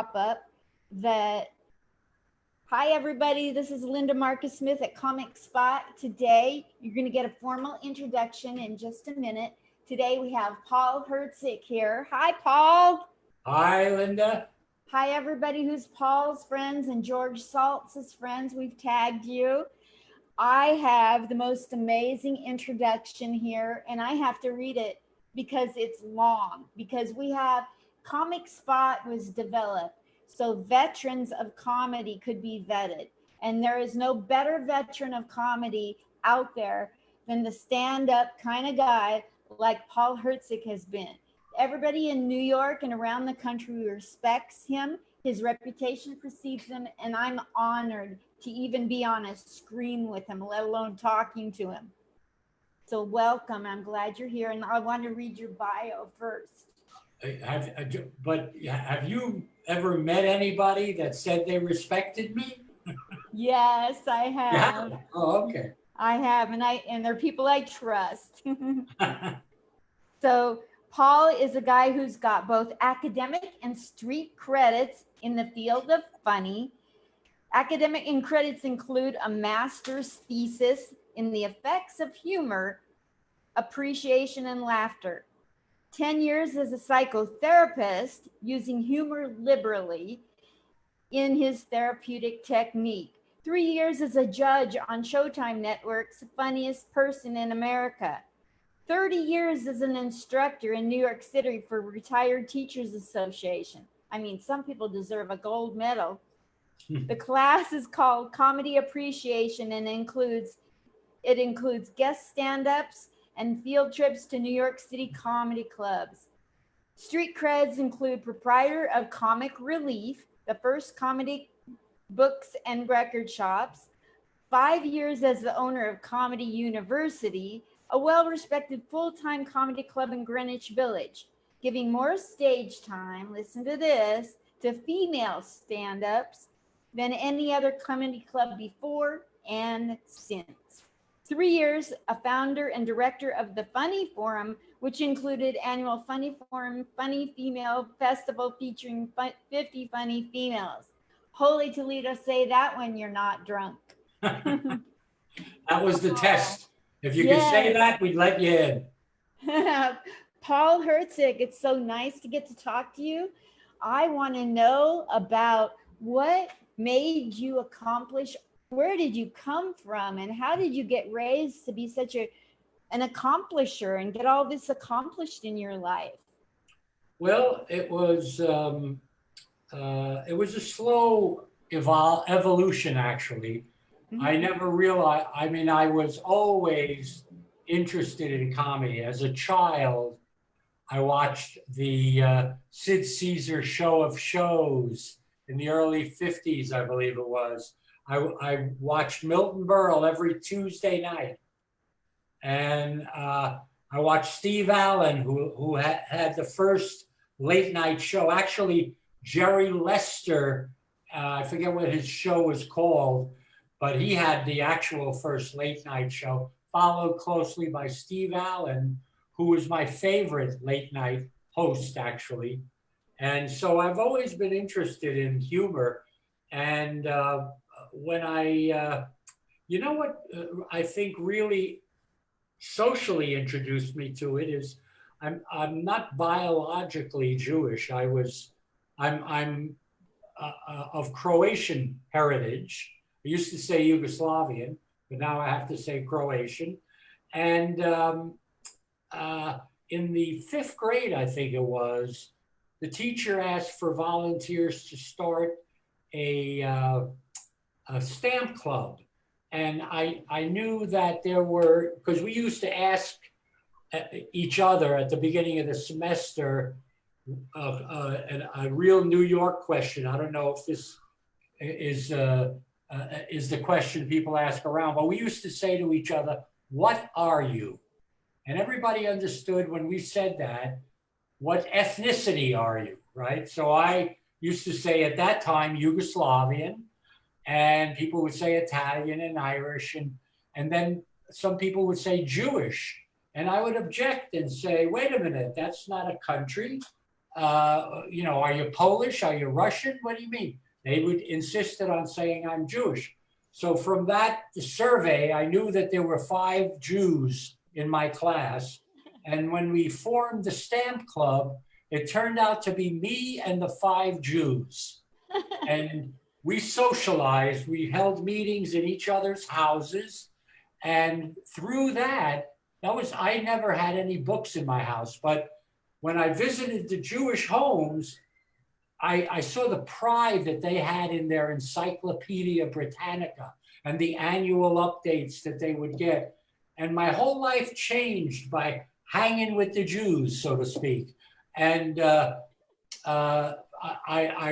pop up that, hi everybody, this is Linda Marcus Smith at Comic Spot. Today, you're going to get a formal introduction in just a minute. Today we have Paul Herzich here. Hi, Paul. Hi, Linda. Hi, everybody who's Paul's friends and George Saltz's friends. We've tagged you. I have the most amazing introduction here, and I have to read it because it's long, because we have Comic Spot was developed so veterans of comedy could be vetted. And there is no better veteran of comedy out there than the stand-up kind of guy like Paul Herzich has been. Everybody in New York and around the country respects him. His reputation precedes him, and I'm honored to even be on a screen with him, let alone talking to him. So welcome. I'm glad you're here, and I want to read your bio first. Have you ever met anybody that said they respected me? Yes, I have. Yeah. Oh, okay. I have, and they're people I trust. So Paul is a guy who's got both academic and street credits in the field of funny. Academic and credits include a master's thesis in the effects of humor, appreciation, and laughter. 10 years as a psychotherapist using humor liberally in his therapeutic technique. 3 years as a judge on Showtime Network's Funniest Person in America. 30 years as an instructor in New York City for Retired Teachers Association. I mean, some people deserve a gold medal. The class is called Comedy Appreciation and includes guest stand-ups and field trips to New York City comedy clubs. Street creds include proprietor of Comic Relief, the first comedy books and record shops, 5 years as the owner of Comedy University, a well-respected full-time comedy club in Greenwich Village, giving more stage time, listen to this, to female stand-ups than any other comedy club before and since. 3 years, a founder and director of the Funny Forum, which included annual Funny Forum Funny Female Festival featuring 50 funny females. Holy Toledo, say that when you're not drunk. That was the test. If you could say that, we'd let you in. Paul Herzich, it's so nice to get to talk to you. I want to know about what made you accomplish. Where did you come from, and how did you get raised to be such an accomplisher and get all this accomplished in your life? Well, it was a slow evolution, actually. Mm-hmm. I never realized, I mean, I was always interested in comedy. As a child, I watched the Sid Caesar Show of Shows in the early 50s, I believe it was. I watched Milton Berle every Tuesday night. And I watched Steve Allen, who had the first late night show. Actually, Jerry Lester, I forget what his show was called, but he had the actual first late night show, followed closely by Steve Allen, who was my favorite late night host, actually. And so I've always been interested in humor. And when I think really socially introduced me to it is I'm not biologically Jewish. I'm of Croatian heritage. I used to say Yugoslavian, but now I have to say Croatian. And in the 5th grade, I think it was, the teacher asked for volunteers to start a stamp club. And I knew that there were, because we used to ask each other at the beginning of the semester a real New York question. I don't know if this is the question people ask around, but we used to say to each other, "What are you?" And everybody understood when we said that, what ethnicity are you, right? So I used to say at that time Yugoslavian, and people would say Italian and Irish, and then some people would say Jewish. And I would object and say, wait a minute, that's not a country. are you Polish? Are you Russian? What do you mean? They would insisted on saying I'm Jewish. So from that survey, I knew that there were 5 Jews in my class. And when we formed the stamp club, it turned out to be me and the 5 Jews. And we socialized, we held meetings in each other's houses. And through I never had any books in my house, but when I visited the Jewish homes, I saw the pride that they had in their Encyclopedia Britannica and the annual updates that they would get. And my whole life changed by hanging with the Jews, so to speak. And I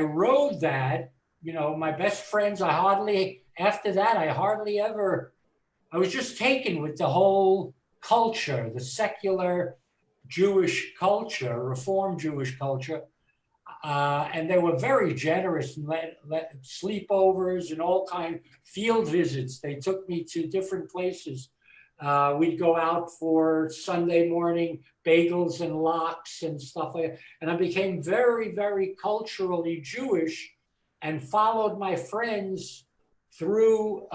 rode that, my best friends, after that, I was just taken with the whole culture, the secular Jewish culture, Reform Jewish culture. And they were very generous and let sleepovers and all kind of field visits. They took me to different places. We'd go out for Sunday morning bagels and lox and stuff like that. And I became very, very culturally Jewish and followed my friends through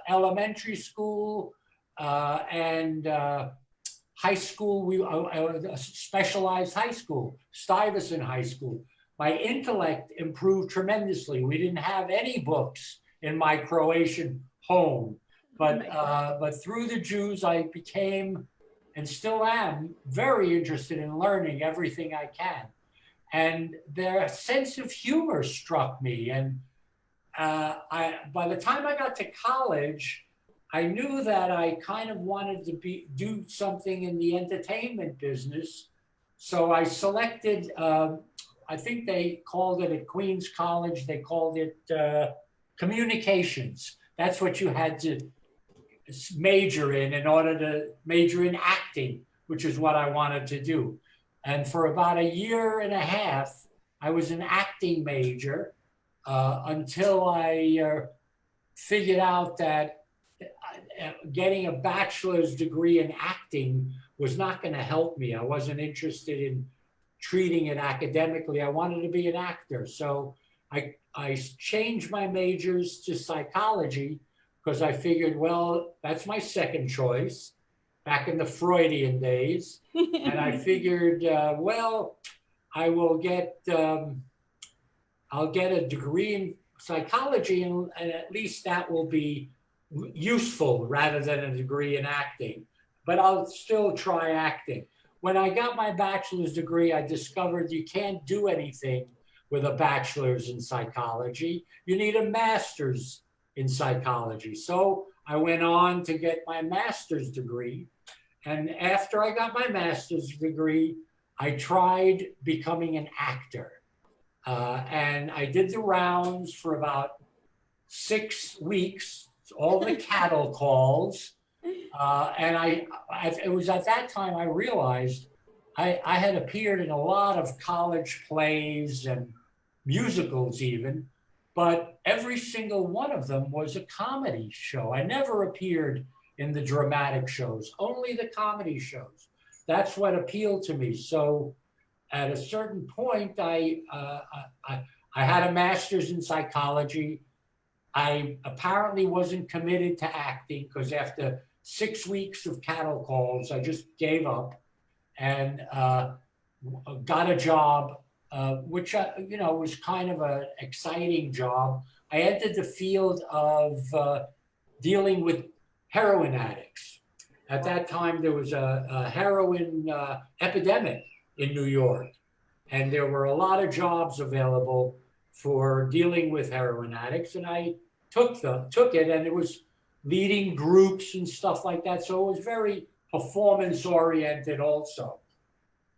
elementary school and high school. I was a specialized high school, Stuyvesant High School. My intellect improved tremendously. We didn't have any books in my Croatian home, but through the Jews, I became and still am very interested in learning everything I can. And their sense of humor struck me. And by the time I got to college, I knew that I kind of wanted to do something in the entertainment business. So I selected, I think they called it at Queens College, they called it communications. That's what you had to major in order to major in acting, which is what I wanted to do. And for about a year and a half, I was an acting major until I figured out that getting a bachelor's degree in acting was not going to help me. I wasn't interested in treating it academically. I wanted to be an actor. So I changed my majors to psychology because I figured, well, that's my second choice back in the Freudian days. And I figured, well, I'll get a degree in psychology and at least that will be useful rather than a degree in acting, but I'll still try acting. When I got my bachelor's degree, I discovered you can't do anything with a bachelor's in psychology. You need a master's in psychology. So I went on to get my master's degree. And after I got my master's degree, I tried becoming an actor. And I did the rounds for about 6 weeks, all the cattle calls. And it was at that time I realized I had appeared in a lot of college plays and musicals even, but every single one of them was a comedy show. I never appeared in the dramatic shows, only the comedy shows. That's what appealed to me. So at a certain point, I had a master's in psychology. I apparently wasn't committed to acting because after 6 weeks of cattle calls, I just gave up and got a job, which was kind of an exciting job. I entered the field of dealing with heroin addicts. At that time, there was a heroin epidemic in New York, and there were a lot of jobs available for dealing with heroin addicts, and I took it, and it was leading groups and stuff like that. So it was very performance oriented also.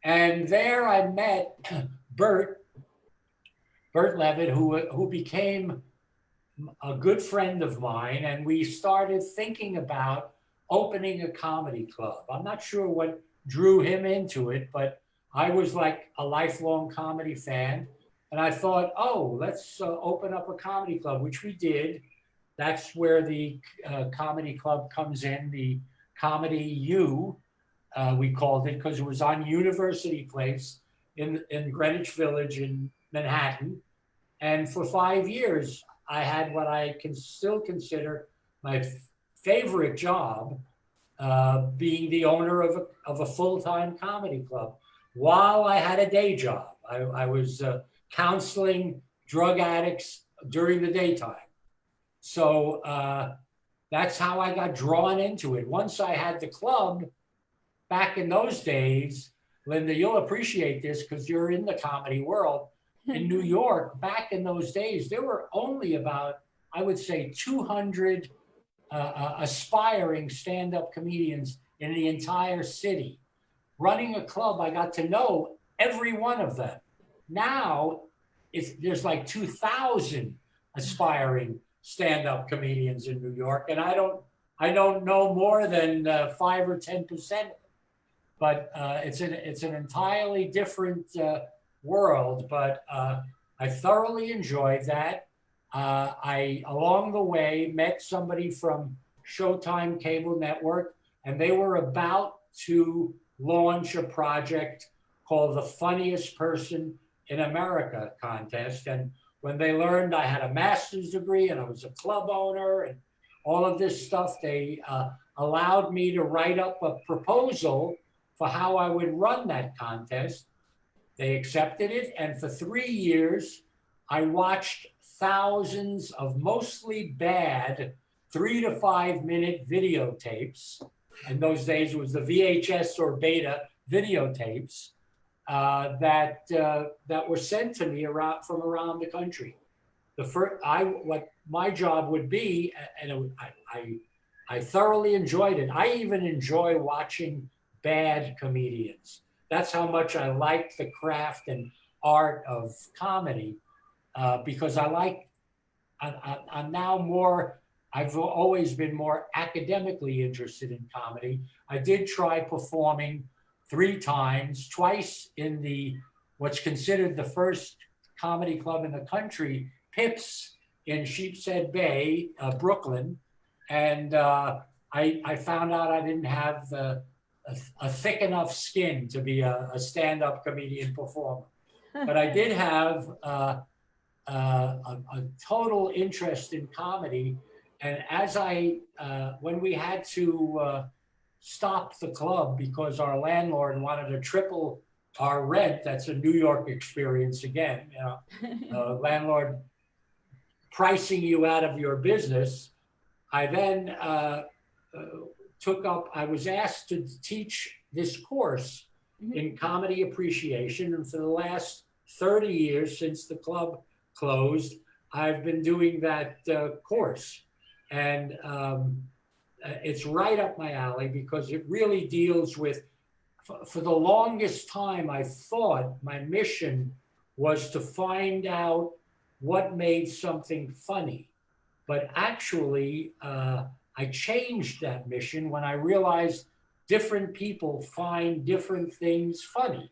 And there I met Bert Levitt, who became a good friend of mine, and we started thinking about opening a comedy club. I'm not sure what drew him into it, but I was like a lifelong comedy fan. And I thought, oh, let's open up a comedy club, which we did. That's where the comedy club comes in, the Comedy U, we called it, because it was on University Place. in Greenwich Village in Manhattan. And for 5 years, I had what I can still consider my favorite job, being the owner of a full-time comedy club while I had a day job. I was counseling drug addicts during the daytime. So that's how I got drawn into it. Once I had the club, back in those days, Linda, you'll appreciate this because you're in the comedy world. In New York, back in those days, there were only about, I would say, 200 aspiring stand-up comedians in the entire city. Running a club, I got to know every one of them. Now, there's like 2,000 aspiring stand-up comedians in New York, and I don't know more than 5 or 10%. But it's an entirely different world. But I thoroughly enjoyed that. I, along the way, met somebody from Showtime Cable Network, and they were about to launch a project called the Funniest Person in America contest. And when they learned I had a master's degree and I was a club owner and all of this stuff, they allowed me to write up a proposal for how I would run that contest. They accepted it, and for 3 years, I watched thousands of mostly bad 3 to 5 minute videotapes. In those days, it was the VHS or beta videotapes that were sent to me from around the country. What my job would be, and I thoroughly enjoyed it. I even enjoy watching bad comedians. That's how much I like the craft and art of comedy, because I'm now more, I've always been more academically interested in comedy. I did try performing 3 times, twice in what's considered the first comedy club in the country, Pips in Sheepshead Bay, Brooklyn. And I found out I didn't have a thick enough skin to be a stand-up comedian performer. But I did have a total interest in comedy. And as when we had to stop the club because our landlord wanted to triple our rent, that's a New York experience again, landlord pricing you out of your business. I then I was asked to teach this course in comedy appreciation. And for the last 30 years since the club closed, I've been doing that course. And it's right up my alley because it really deals with, for the longest time, I thought my mission was to find out what made something funny. But actually, I changed that mission when I realized different people find different things funny.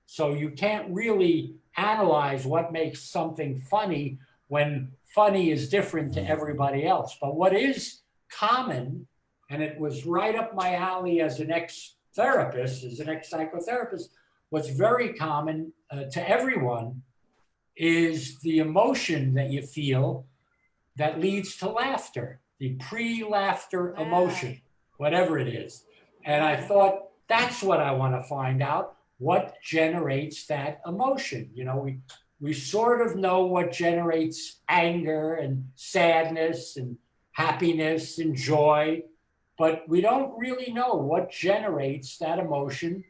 So you can't really analyze what makes something funny when funny is different to everybody else. But what is common, and it was right up my alley as an ex-therapist, as an ex-psychotherapist, what's very common to everyone is the emotion that you feel that leads to laughter, the pre-laughter emotion, whatever it is. And I thought, that's what I want to find out, what generates that emotion. We sort of know what generates anger and sadness and happiness and joy, but we don't really know what generates that emotion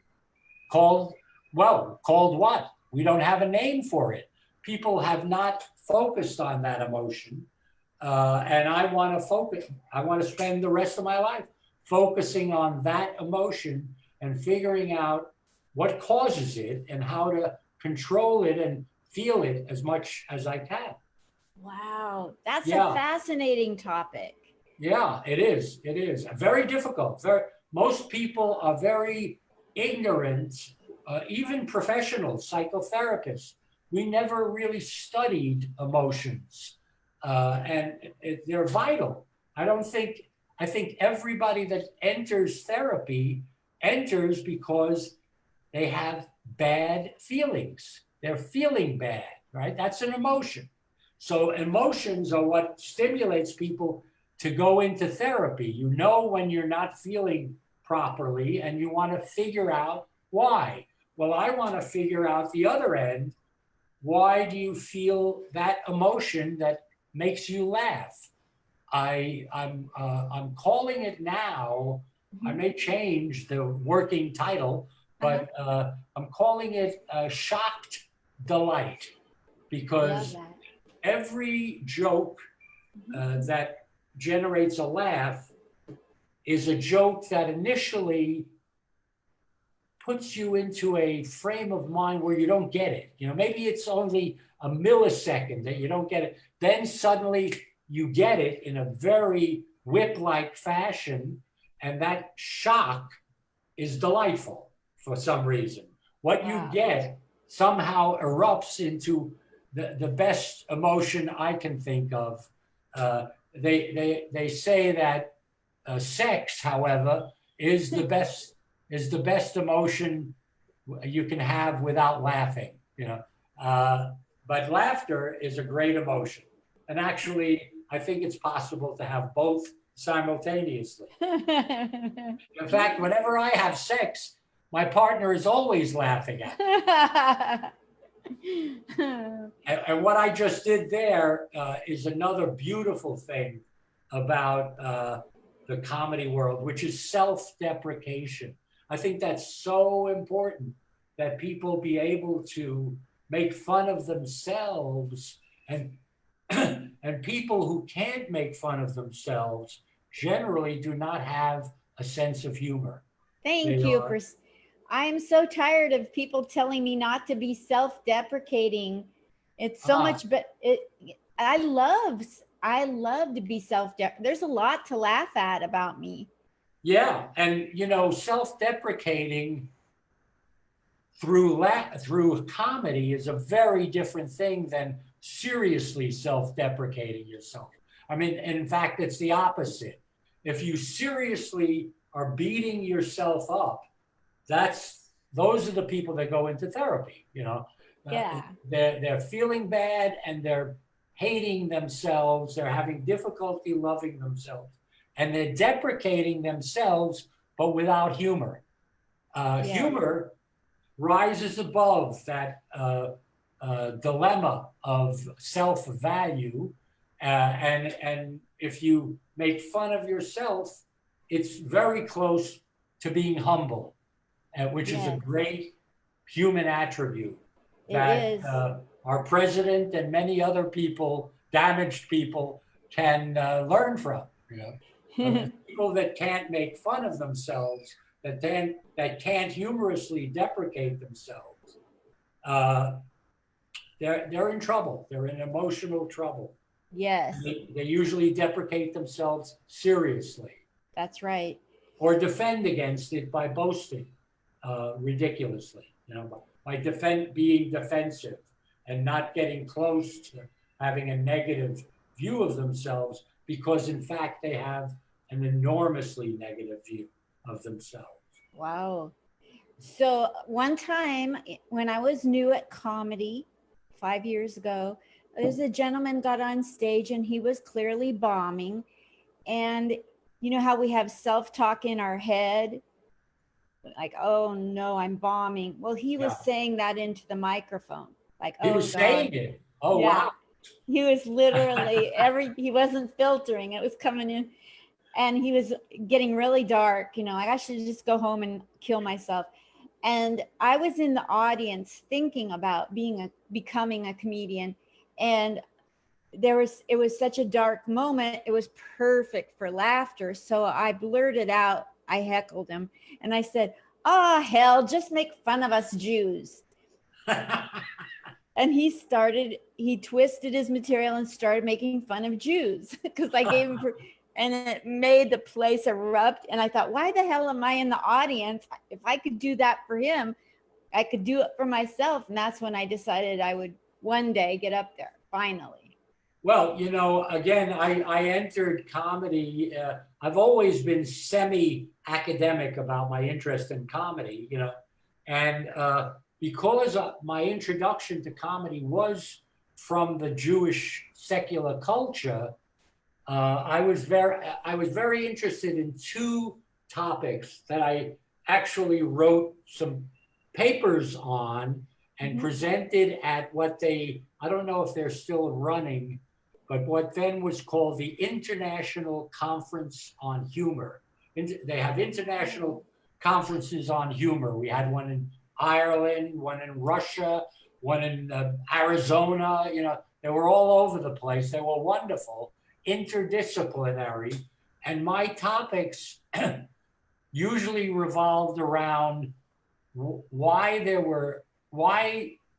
called what? We don't have a name for it. People have not focused on that emotion. And I want to spend the rest of my life focusing on that emotion and figuring out what causes it and how to control it and feel it as much as I can. Wow, that's a fascinating topic. Yeah, it is. It is very difficult. Most people are very ignorant, even professionals, psychotherapists. We never really studied emotions, and they're vital. I think everybody that enters therapy enters because they have bad feelings. They're feeling bad, right? That's an emotion. So emotions are what stimulates people to go into therapy. You know when you're not feeling properly and you want to figure out why. Well, I want to figure out the other end. Why do you feel that emotion that makes you laugh? I'm calling it now. I may change the working title, but I'm calling it shocked delight, because every joke that generates a laugh is a joke that initially puts you into a frame of mind where you don't get it. You know, maybe it's only a millisecond that you don't get it. Then suddenly you get it in a very whip-like fashion, and that shock is delightful for some reason. What you get somehow erupts into the best emotion I can think of. They say that sex, however, is the best emotion you can have without laughing. You know, but laughter is a great emotion, and actually, I think it's possible to have both simultaneously. In fact, whenever I have sex, my partner is always laughing at me. And what I just did there is another beautiful thing about the comedy world, which is self-deprecation. I think that's so important, that people be able to make fun of themselves, and and people who can't make fun of themselves generally do not have a sense of humor. Thank you for. I'm so tired of people telling me not to be self-deprecating. It's so much, but I love to be There's a lot to laugh at about me. Yeah, and you know, self-deprecating through comedy is a very different thing than seriously self-deprecating yourself. I mean, in fact, it's the opposite. If you seriously are beating yourself up, those are the people that go into therapy. You know, they're feeling bad and they're hating themselves. They're having difficulty loving themselves, and they're deprecating themselves, but without humor. Humor rises above that dilemma of self-value, and if you make fun of yourself, it's very close to being humble, which is a great human attribute that our president and many other people, damaged people, can learn from. You know? People that can't make fun of themselves, that can't humorously deprecate themselves, they're in trouble. They're in emotional trouble. Yes. They usually deprecate themselves seriously. That's right. Or defend against it by boasting ridiculously, you know, by being defensive and not getting close to having a negative view of themselves, because in fact they have an enormously negative view of themselves. Wow. So one time when I was new at comedy 5 years ago, there's a gentleman got on stage and he was clearly bombing. And you know how we have self-talk in our head? Like, oh no, I'm bombing. Well, he was saying that into the microphone. Like, he was saying it. Oh, wow. He was literally he wasn't filtering. It was coming in. And he was getting really dark, you know, like I should just go home and kill myself. And I was in the audience thinking about becoming a comedian. And it was such a dark moment. It was perfect for laughter. So I blurted out, I heckled him and I said, "Oh, hell, just make fun of us Jews." And he twisted his material and started making fun of Jews because I gave him, and it made the place erupt. And I thought, why the hell am I in the audience? If I could do that for him, I could do it for myself. And that's when I decided I would one day get up there, finally. Well, you know, again, I entered comedy. I've always been semi-academic about my interest in comedy, you know, and because my introduction to comedy was from the Jewish secular culture, I was very interested in two topics that I actually wrote some papers on and presented at what I don't know if they're still running, but what then was called the International Conference on Humor. They have international conferences on humor. We had one in Ireland, one in Russia, one in Arizona. They were all over the place. They were wonderful, interdisciplinary. And my topics usually revolved around why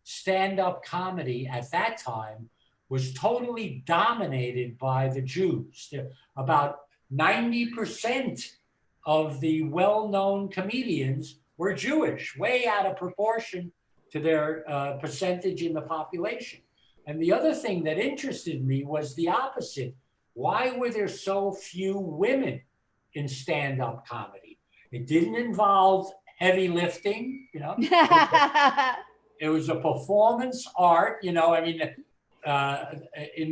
stand-up comedy at that time was totally dominated by the Jews. About 90% of the well-known comedians were Jewish, way out of proportion to their percentage in the population. And the other thing that interested me was the opposite. Why were there so few women in stand-up comedy? It didn't involve heavy lifting, It was a performance art, in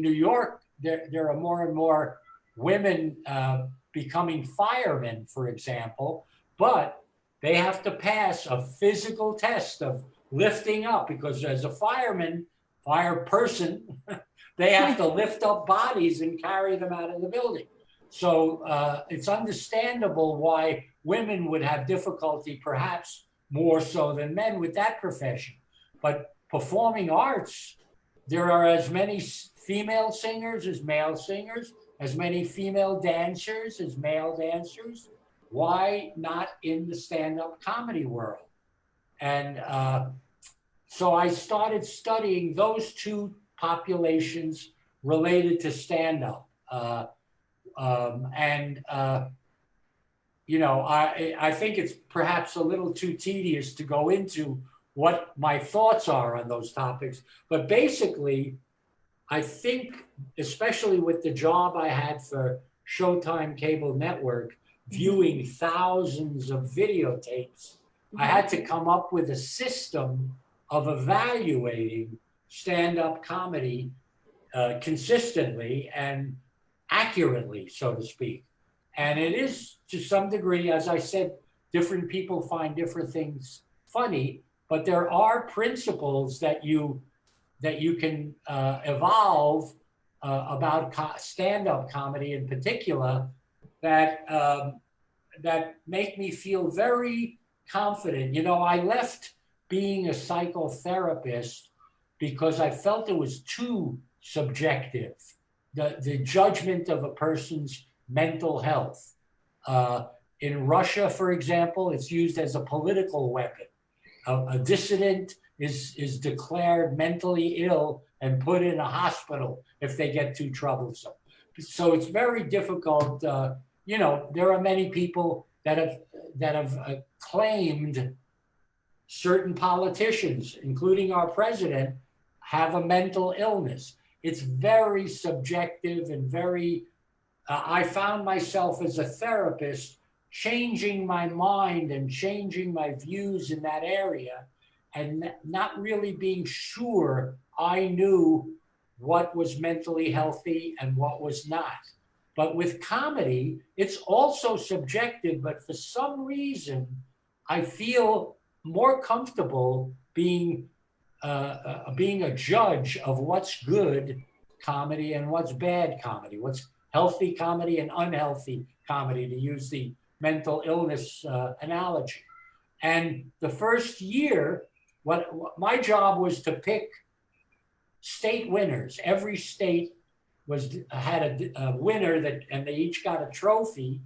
New York, there are more and more women becoming firemen, for example, but they have to pass a physical test of lifting up, because as a fire person, they have to lift up bodies and carry them out of the building. So it's understandable why women would have difficulty, perhaps more so than men, with that profession. But performing arts, there are as many female singers as male singers, as many female dancers as male dancers. Why not in the stand-up comedy world? And so I started studying those two populations related to stand-up. I think it's perhaps a little too tedious to go into what my thoughts are on those topics. But basically, I think, especially with the job I had for Showtime Cable Network, viewing thousands of videotapes, I had to come up with a system of evaluating stand-up comedy consistently and accurately, so to speak. And it is, to some degree, as I said, different people find different things funny, but there are principles that you can evolve about stand-up comedy in particular that make me feel very confident. I left being a psychotherapist because I felt it was too subjective, the judgment of a person's mental health. In Russia, for example, it's used as a political weapon. A dissident is declared mentally ill and put in a hospital if they get too troublesome. So it's very difficult. There are many people that have claimed certain politicians, including our president, have a mental illness. It's very subjective and very, I found myself as a therapist changing my mind and changing my views in that area and not really being sure I knew what was mentally healthy and what was not. But with comedy, it's also subjective, but for some reason, I feel more comfortable being a judge of what's good comedy and what's bad comedy, what's healthy comedy and unhealthy comedy, to use the mental illness analogy. And the first year, what my job was to pick state winners. Every state had a winner and they each got a trophy.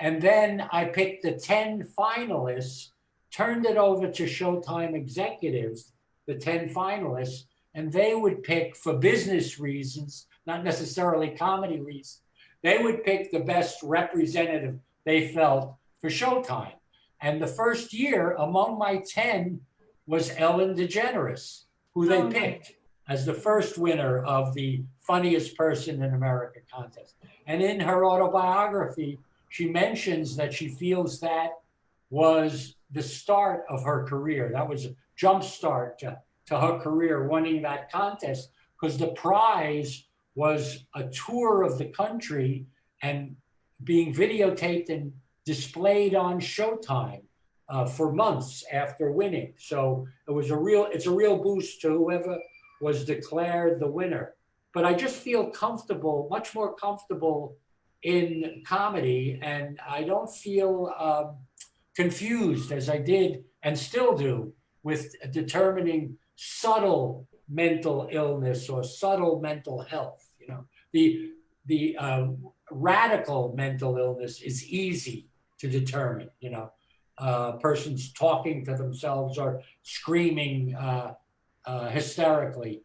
And then I picked the 10 finalists, turned it over to Showtime executives, the 10 finalists, and they would pick, for business reasons, not necessarily comedy reasons, they would pick the best representative they felt for Showtime. And the first year, among my 10 was Ellen DeGeneres, who they picked as the first winner of the Funniest Person in America contest. And in her autobiography, she mentions that she feels that was the start of her career. That was jumpstart to her career, winning that contest, because the prize was a tour of the country and being videotaped and displayed on Showtime for months after winning. So it's a real boost to whoever was declared the winner. But I just feel comfortable, much more comfortable in comedy, and I don't feel confused as I did and still do with determining subtle mental illness or subtle mental health. You know, the radical mental illness is easy to determine. You know, persons talking to themselves or screaming hysterically.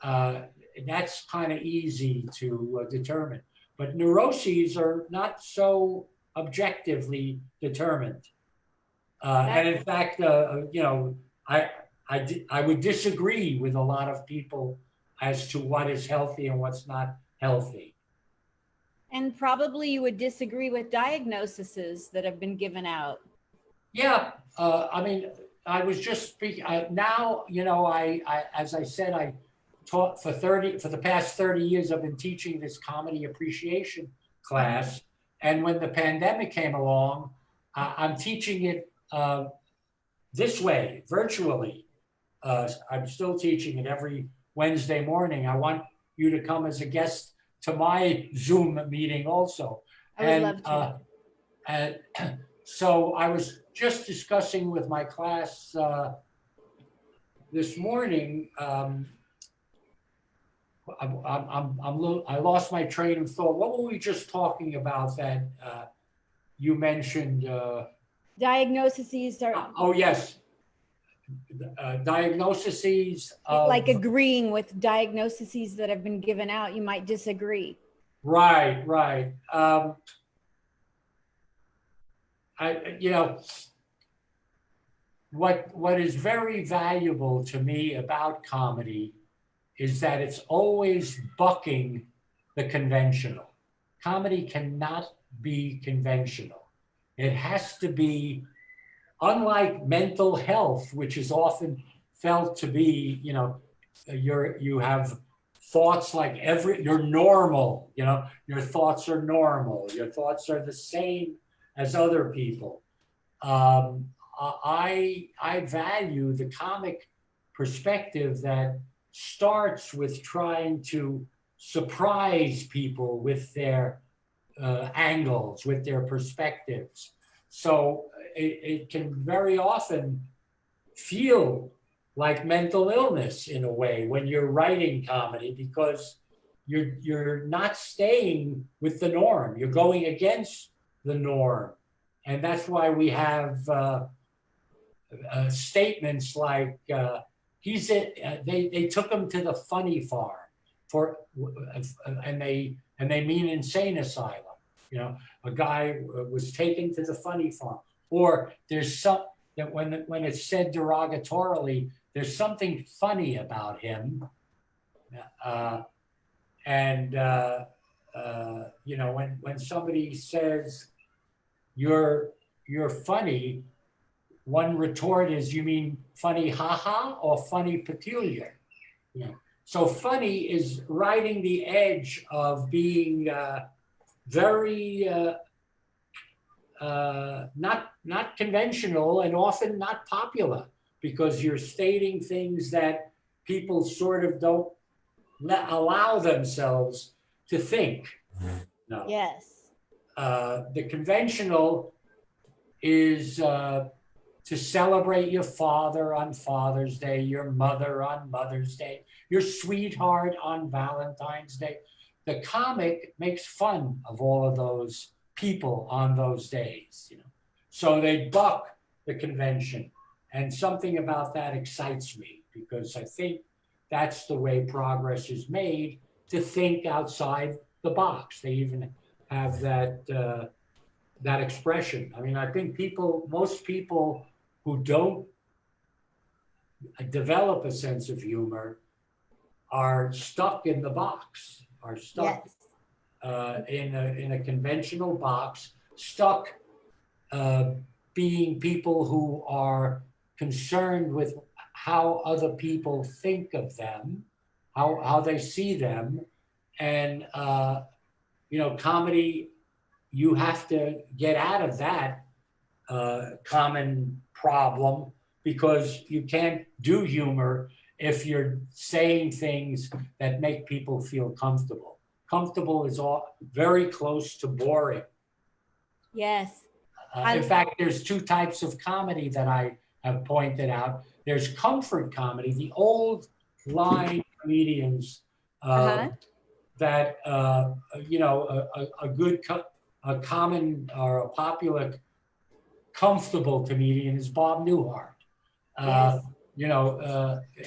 That's kind of easy to determine. But neuroses are not so objectively determined. And in fact, you know, I would disagree with a lot of people as to what is healthy and what's not healthy. And probably you would disagree with diagnoses that have been given out. Yeah, I mean, I was just speaking. Now, you know, as I said, I taught for the past 30 years. I've been teaching this comedy appreciation class, and when the pandemic came along, I'm teaching it this way, virtually. I'm still teaching it every Wednesday morning. I want you to come as a guest to my Zoom meeting also. I would love to. And so I was just discussing with my class this morning. I lost my train of thought. What were we just talking about that you mentioned? Diagnoses are. Oh yes, diagnoses. Like agreeing with diagnoses that have been given out, you might disagree. Right. You know, what is very valuable to me about comedy is that it's always bucking the conventional. Comedy cannot be conventional. It has to be, unlike mental health, which is often felt to be, you know, you have thoughts like you're normal, you know, your thoughts are normal, your thoughts are the same as other people. I value the comic perspective that starts with trying to surprise people with their angles, with their perspectives. So it can very often feel like mental illness in a way when you're writing comedy, because you're not staying with the norm. You're going against the norm. And that's why we have statements like, they took him to the funny farm and they mean insane asylum. You know, a guy was taken to the funny farm. Or there's some that when it's said derogatorily, there's something funny about him. You know, when somebody says you're funny, one retort is, you mean funny haha or funny peculiar? You know, so funny is riding the edge of being very not conventional and often not popular, because you're stating things that people sort of don't allow themselves to think. No. Yes. The conventional is to celebrate your father on Father's Day, your mother on Mother's Day, your sweetheart on Valentine's Day. The comic makes fun of all of those people on those days, you know. So they buck the convention, and something about that excites me, because I think that's the way progress is made, to think outside the box. They even have that that expression. I mean, I think most people who don't develop a sense of humor are stuck in the box, are stuck in a conventional box, stuck being people who are concerned with how other people think of them, how they see them. And, comedy, you have to get out of that common problem, because you can't do humor if you're saying things that make people feel comfortable. Comfortable is very close to boring. Yes. In fact, there's two types of comedy that I have pointed out. There's comfort comedy, the old line comedians that, a common or a popular comfortable comedian is Bob Newhart. Yes.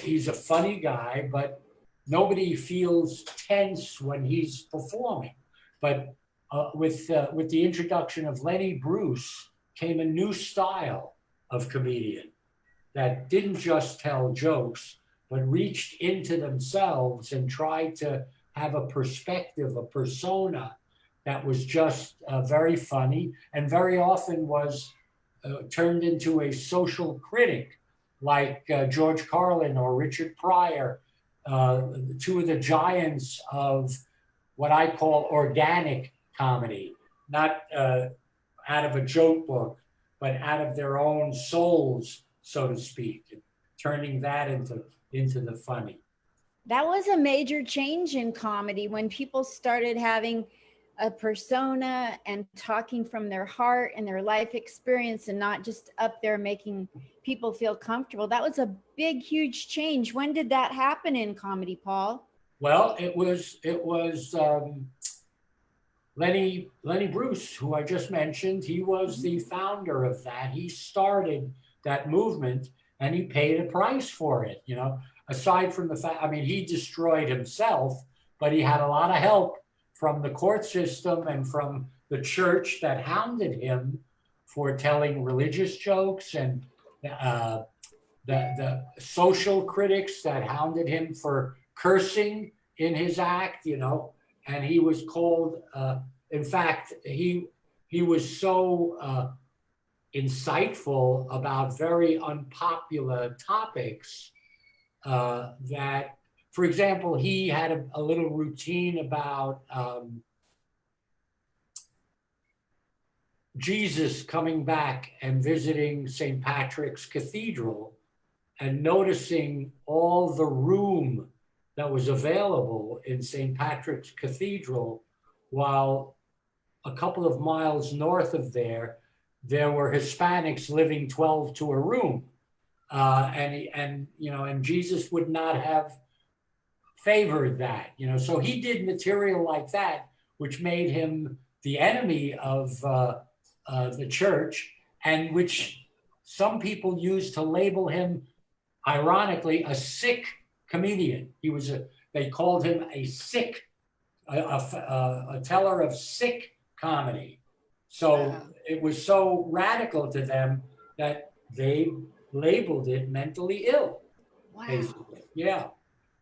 He's a funny guy, but nobody feels tense when he's performing. But with the introduction of Lenny Bruce came a new style of comedian that didn't just tell jokes, but reached into themselves and tried to have a perspective, a persona that was just very funny, and very often was turned into a social critic, like George Carlin or Richard Pryor, two of the giants of what I call organic comedy, not out of a joke book, but out of their own souls, so to speak, turning that into the funny. That was a major change in comedy when people started having a persona and talking from their heart and their life experience, and not just up there making people feel comfortable. That was a big, huge change. When did that happen in comedy, Paul? Well, it was Lenny Bruce, who I just mentioned. He was the founder of that. He started that movement, and he paid a price for it. Aside from the fact, he destroyed himself, but he had a lot of help from the court system and from the church that hounded him for telling religious jokes, and the social critics that hounded him for cursing in his act, and he was called, in fact, he was so insightful about very unpopular topics that, for example, he had a little routine about Jesus coming back and visiting St. Patrick's Cathedral and noticing all the room that was available in St. Patrick's Cathedral, while a couple of miles north of there were Hispanics living 12 to a room. And Jesus would not have favored that, so he did material like that, which made him the enemy of the church, and which some people used to label him, ironically, a sick comedian. They called him a sick, a teller of sick comedy. So it was so radical to them that they labeled it mentally ill. Wow. Basically. Yeah.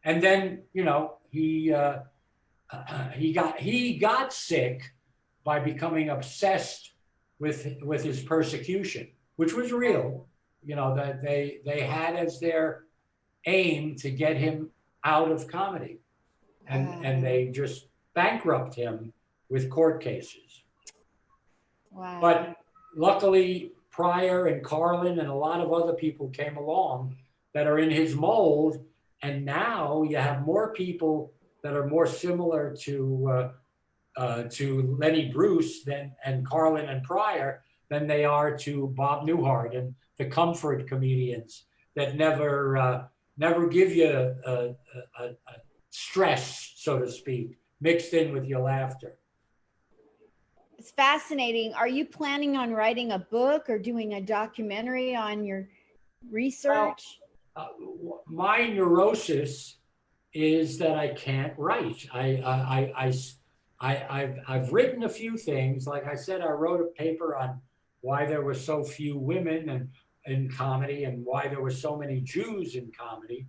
And then, he got sick by becoming obsessed with his persecution, which was real. That they had as their aim to get him out of comedy, and they just bankrupt him with court cases. Wow. But luckily, Pryor and Carlin and a lot of other people came along that are in his mold, and now you have more people that are more similar to Lenny Bruce and Carlin and Pryor than they are to Bob Newhart and the comfort comedians that never give you a stress, so to speak, mixed in with your laughter. It's fascinating. Are you planning on writing a book or doing a documentary on your research? Well, my neurosis is that I can't write. I've written a few things. Like I said, I wrote a paper on why there were so few women in comedy and why there were so many Jews in comedy.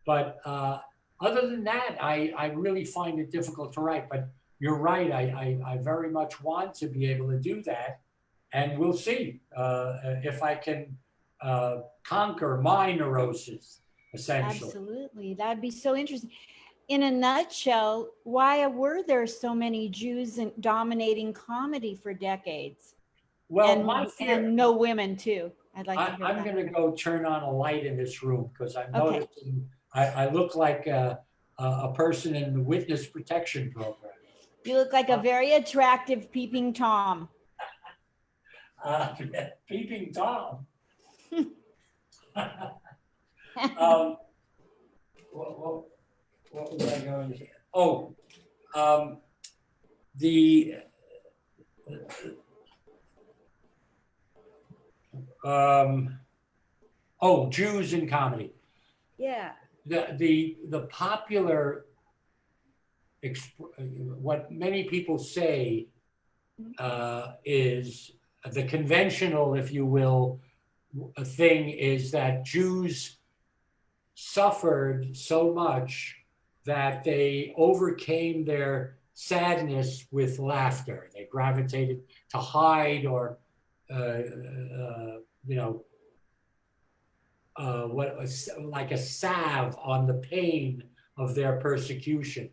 But other than that, I really find it difficult to write. But you're right. I very much want to be able to do that. And we'll see if I can conquer my neurosis essentially. Absolutely. That'd be so interesting. In a nutshell, why were there so many Jews dominating comedy for decades? Well, my fear, And no women too. I'd like to hear I'm that. going to go turn on a light in this room because I'm Okay. noticing I look like a person in the witness protection program. You look like a very attractive peeping Tom. Peeping Tom. um, what was I going to say? Oh, the Jews in comedy. Yeah. The popular what many people say is the conventional, if you will, thing is that Jews suffered so much that they overcame their sadness with laughter. They gravitated to hide or, what was like a salve on the pain of their persecution.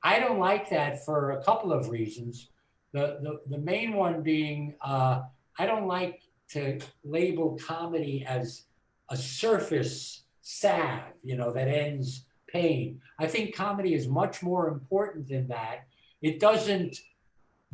I don't like that for a couple of reasons. The main one being I don't like to label comedy as a surface salve, that ends pain. I think comedy is much more important than that. It doesn't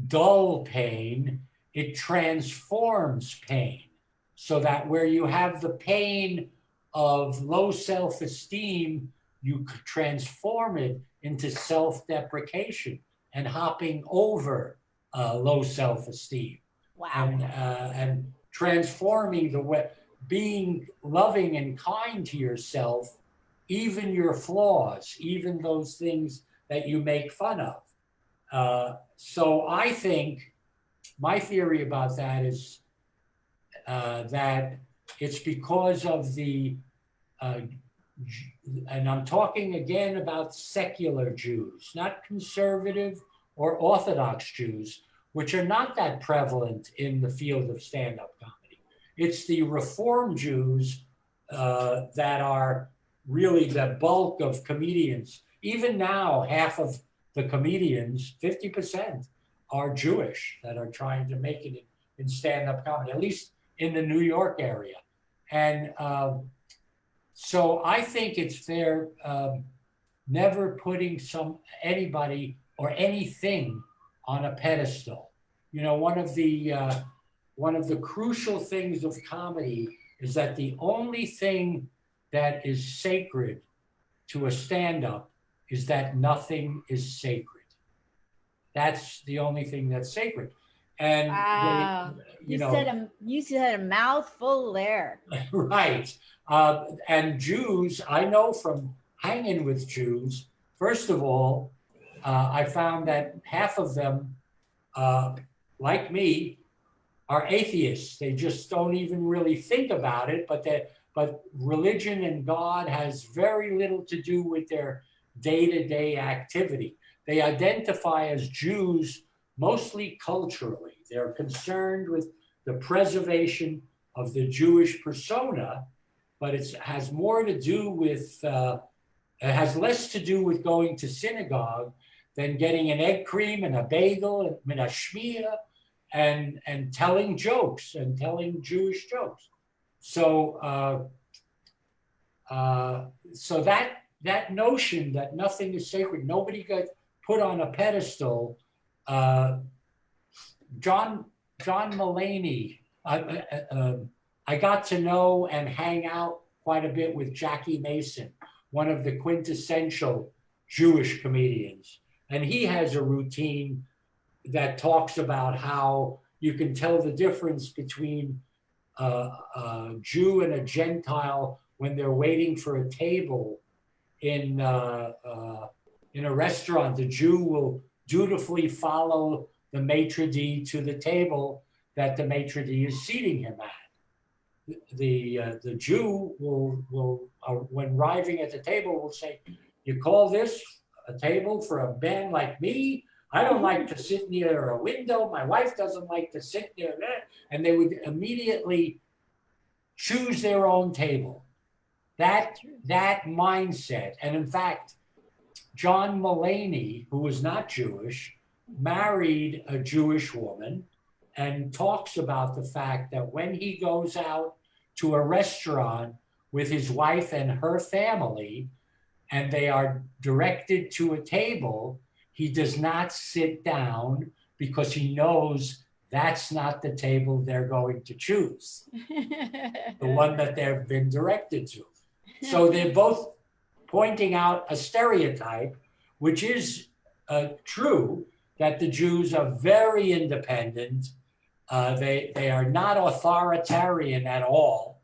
dull pain, it transforms pain so that where you have the pain of low self-esteem, you could transform it into self-deprecation and hopping over low self-esteem. Wow. And transforming the way, being loving and kind to yourself, even your flaws, even those things that you make fun of. So I think my theory about that is that it's because of and I'm talking again about secular Jews, not conservative or Orthodox Jews, which are not that prevalent in the field of stand-up comedy. It's the Reform Jews that are really the bulk of comedians. Even now, half of the comedians, 50%, are Jewish that are trying to make it in stand-up comedy, at least in the New York area. And so I think it's fair never putting anybody or anything on a pedestal. One of the crucial things of comedy is that the only thing that is sacred to a stand-up is that nothing is sacred. That's the only thing that's sacred. And wow. You said a mouthful there. Right. And Jews, I know from hanging with Jews, first of all, I found that half of them, like me, are atheists. They just don't even really think about it, but religion and God has very little to do with their day-to-day activity. They identify as Jews mostly culturally. They're concerned with the preservation of the Jewish persona, but it has more to do with, it has less to do with going to synagogue than getting an egg cream and a bagel and a shmiyah and telling jokes and telling Jewish jokes. So, so that notion that nothing is sacred, nobody got put on a pedestal. John Mulaney, I got to know and hang out quite a bit with Jackie Mason, one of the quintessential Jewish comedians. And he has a routine that talks about how you can tell the difference between a Jew and a Gentile when they're waiting for a table in a restaurant. The Jew will dutifully follow the maitre d' to the table that the maitre d' is seating him at. The Jew will when arriving at the table, will say, "You call this a table for a man like me? I don't like to sit near a window. My wife doesn't like to sit near that." And they would immediately choose their own table. that mindset. And in fact, John Mulaney, who was not Jewish, married a Jewish woman and talks about the fact that when he goes out to a restaurant with his wife and her family, and they are directed to a table, he does not sit down because he knows that's not the table they're going to choose, the one that they've been directed to. So they're both pointing out a stereotype, which is true, that the Jews are very independent. They are not authoritarian at all.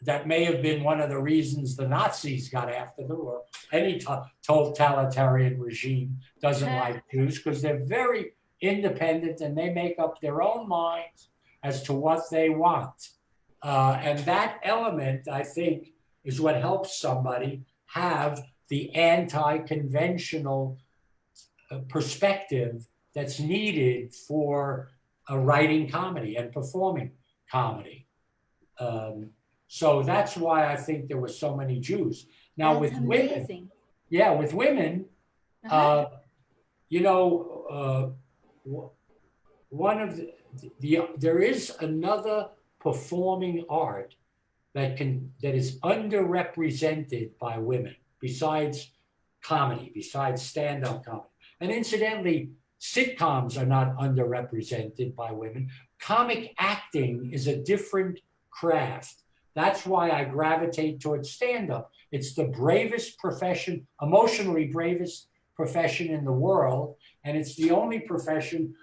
That may have been one of the reasons the Nazis got after them, or any totalitarian regime doesn't like Jews, because they're very independent and they make up their own minds as to what they want. And that element, I think, is what helps somebody have the anti-conventional perspective that's needed for writing comedy and performing comedy. So that's why I think there were so many Jews. Now That's with amazing. women, with women, one of there is another performing art that is underrepresented by women besides comedy, besides stand-up comedy. And incidentally, sitcoms are not underrepresented by women. Comic acting is a different craft. That's why I gravitate towards stand-up. It's the bravest profession, emotionally bravest profession in the world. And it's the only profession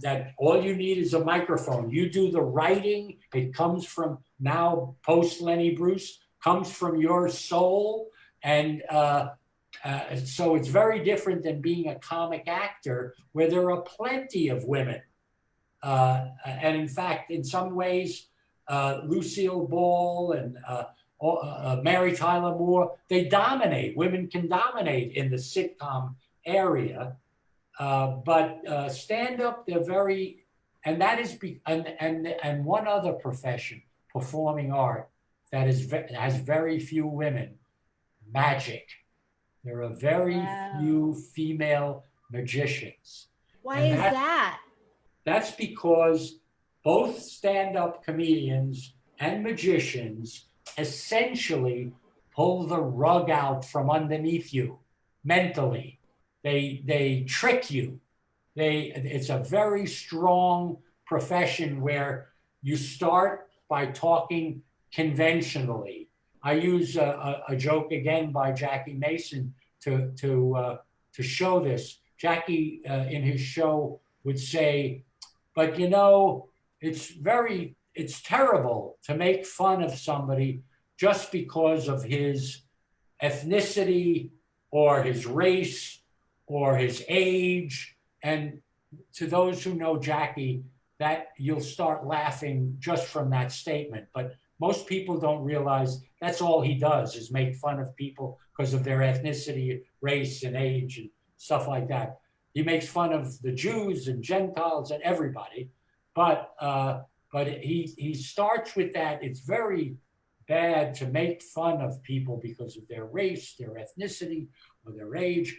that all you need is a microphone. You do the writing. It comes from, now post Lenny Bruce, comes from your soul. And so it's very different than being a comic actor, where there are plenty of women. And in fact, in some ways, Lucille Ball and Mary Tyler Moore, they dominate. Women can dominate in the sitcom area, but stand-up, they're very, and that is, and one other profession, performing art, that has very few women, magic. There are very few female magicians. Why is that? That's because both stand-up comedians and magicians essentially pull the rug out from underneath you mentally. They trick you. It's a very strong profession where you start by talking conventionally. I use a joke again by Jackie Mason to show this. Jackie in his show would say, but it's terrible to make fun of somebody just because of his ethnicity or his race or his age. And to those who know Jackie, that you'll start laughing just from that statement. But most people don't realize that's all he does, is make fun of people because of their ethnicity, race, and age and stuff like that. He makes fun of the Jews and Gentiles and everybody, but he starts with that. It's very bad to make fun of people because of their race, their ethnicity, or their age.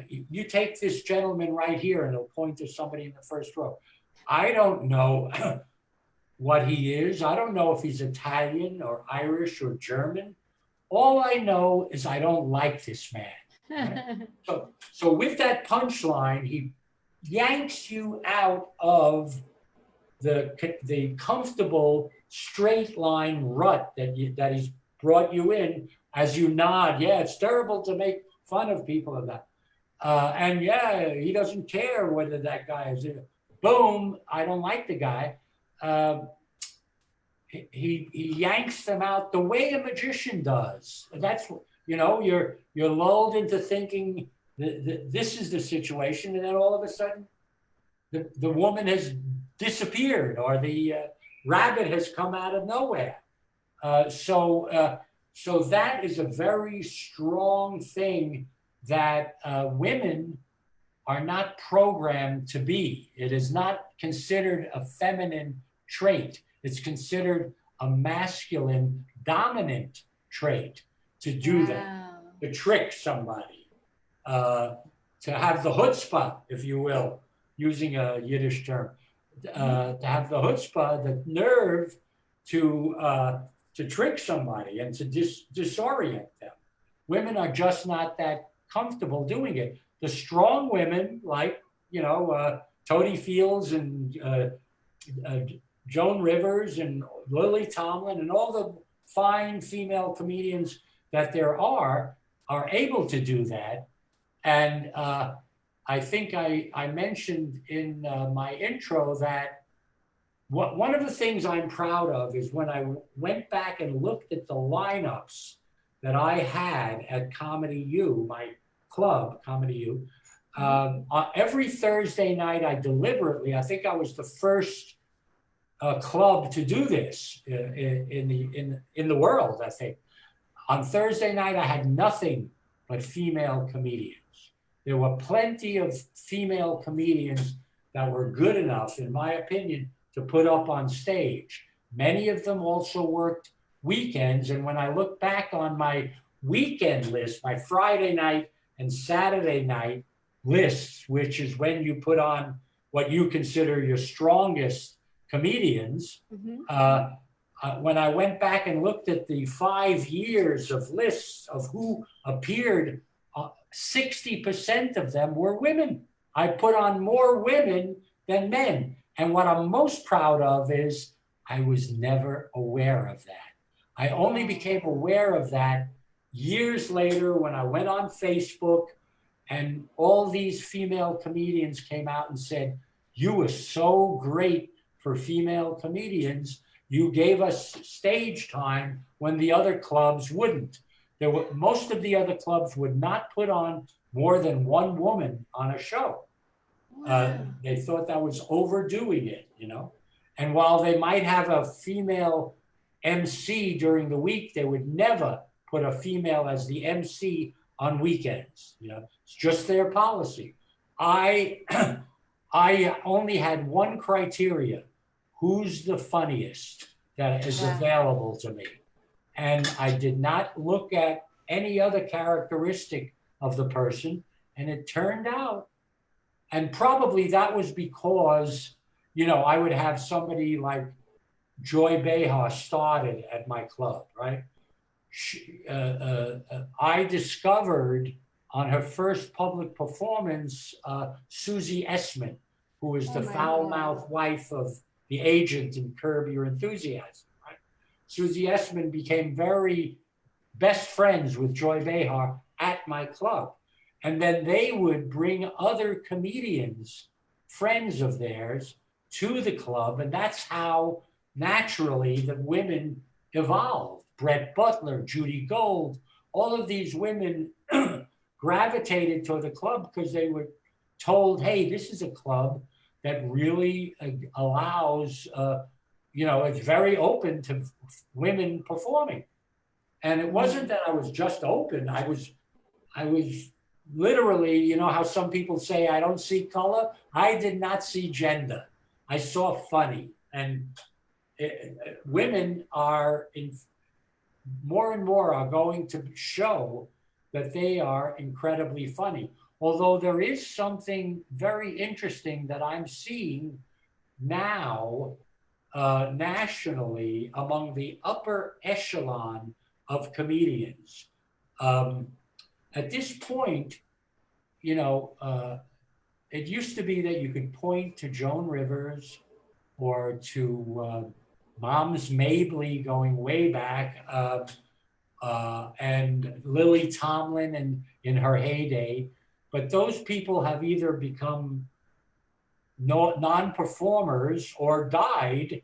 You take this gentleman right here, and he'll point to somebody in the first row. I don't know what he is. I don't know if he's Italian or Irish or German. All I know is I don't like this man. Right? So with that punchline, he yanks you out of the comfortable straight line rut that he's brought you in as you nod. Yeah, it's terrible to make fun of people of that. And yeah, he doesn't care whether that guy is in. Boom, I don't like the guy. He yanks them out the way a magician does. That's, you're lulled into thinking this is the situation, and then all of a sudden the woman has disappeared, or the rabbit has come out of nowhere. So that is a very strong thing that women are not programmed to be. It is not considered a feminine trait. It's considered a masculine dominant trait to do that, to trick somebody, to have the chutzpah, if you will, using a Yiddish term, to have the chutzpah, the nerve to trick somebody and to disorient them. Women are just not that comfortable doing it. The strong women, like, Tony Fields and Joan Rivers and Lily Tomlin and all the fine female comedians that there are able to do that. And I think I mentioned in my intro that one of the things I'm proud of is when I went back and looked at the lineups that I had at Comedy U, my club, Comedy U. Every Thursday night, I think I was the first club to do this in the world, I think. On Thursday night, I had nothing but female comedians. There were plenty of female comedians that were good enough, in my opinion, to put up on stage. Many of them also worked weekends. And when I look back on my weekend list, my Friday night and Saturday night lists, which is when you put on what you consider your strongest comedians, when I went back and looked at the 5 years of lists of who appeared, 60% of them were women. I put on more women than men. And what I'm most proud of is I was never aware of that. I only became aware of that years later when I went on Facebook and all these female comedians came out and said, "You were so great for female comedians. You gave us stage time when the other clubs wouldn't." Most of the other clubs would not put on more than one woman on a show. They thought that was overdoing it, And while they might have a female MC during the week, they would never put a female as the MC on weekends. It's just their policy. I only had one criteria: who's the funniest that is available to me. And I did not look at any other characteristic of the person. And it turned out, and probably that was because, I would have somebody like Joy Behar started at my club, right? I discovered on her first public performance, Susie Essman, who is the foul-mouthed wife of the agent in Curb Your Enthusiasm, right? Susie Essman became very best friends with Joy Behar at my club. And then they would bring other comedians, friends of theirs, to the club. And that's how naturally the women evolved. Brett Butler, Judy Gold, all of these women gravitated toward the club because they were told, hey, this is a club that really allows, it's very open to women performing. And it wasn't that I was just open. I was literally, how some people say, I don't see color. I did not see gender. I saw funny. And women are more and more are going to show that they are incredibly funny. Although there is something very interesting that I'm seeing now nationally among the upper echelon of comedians. At this point, it used to be that you could point to Joan Rivers or to Moms Mabley going way back, and Lily Tomlin in her heyday. But those people have either become non-performers or died.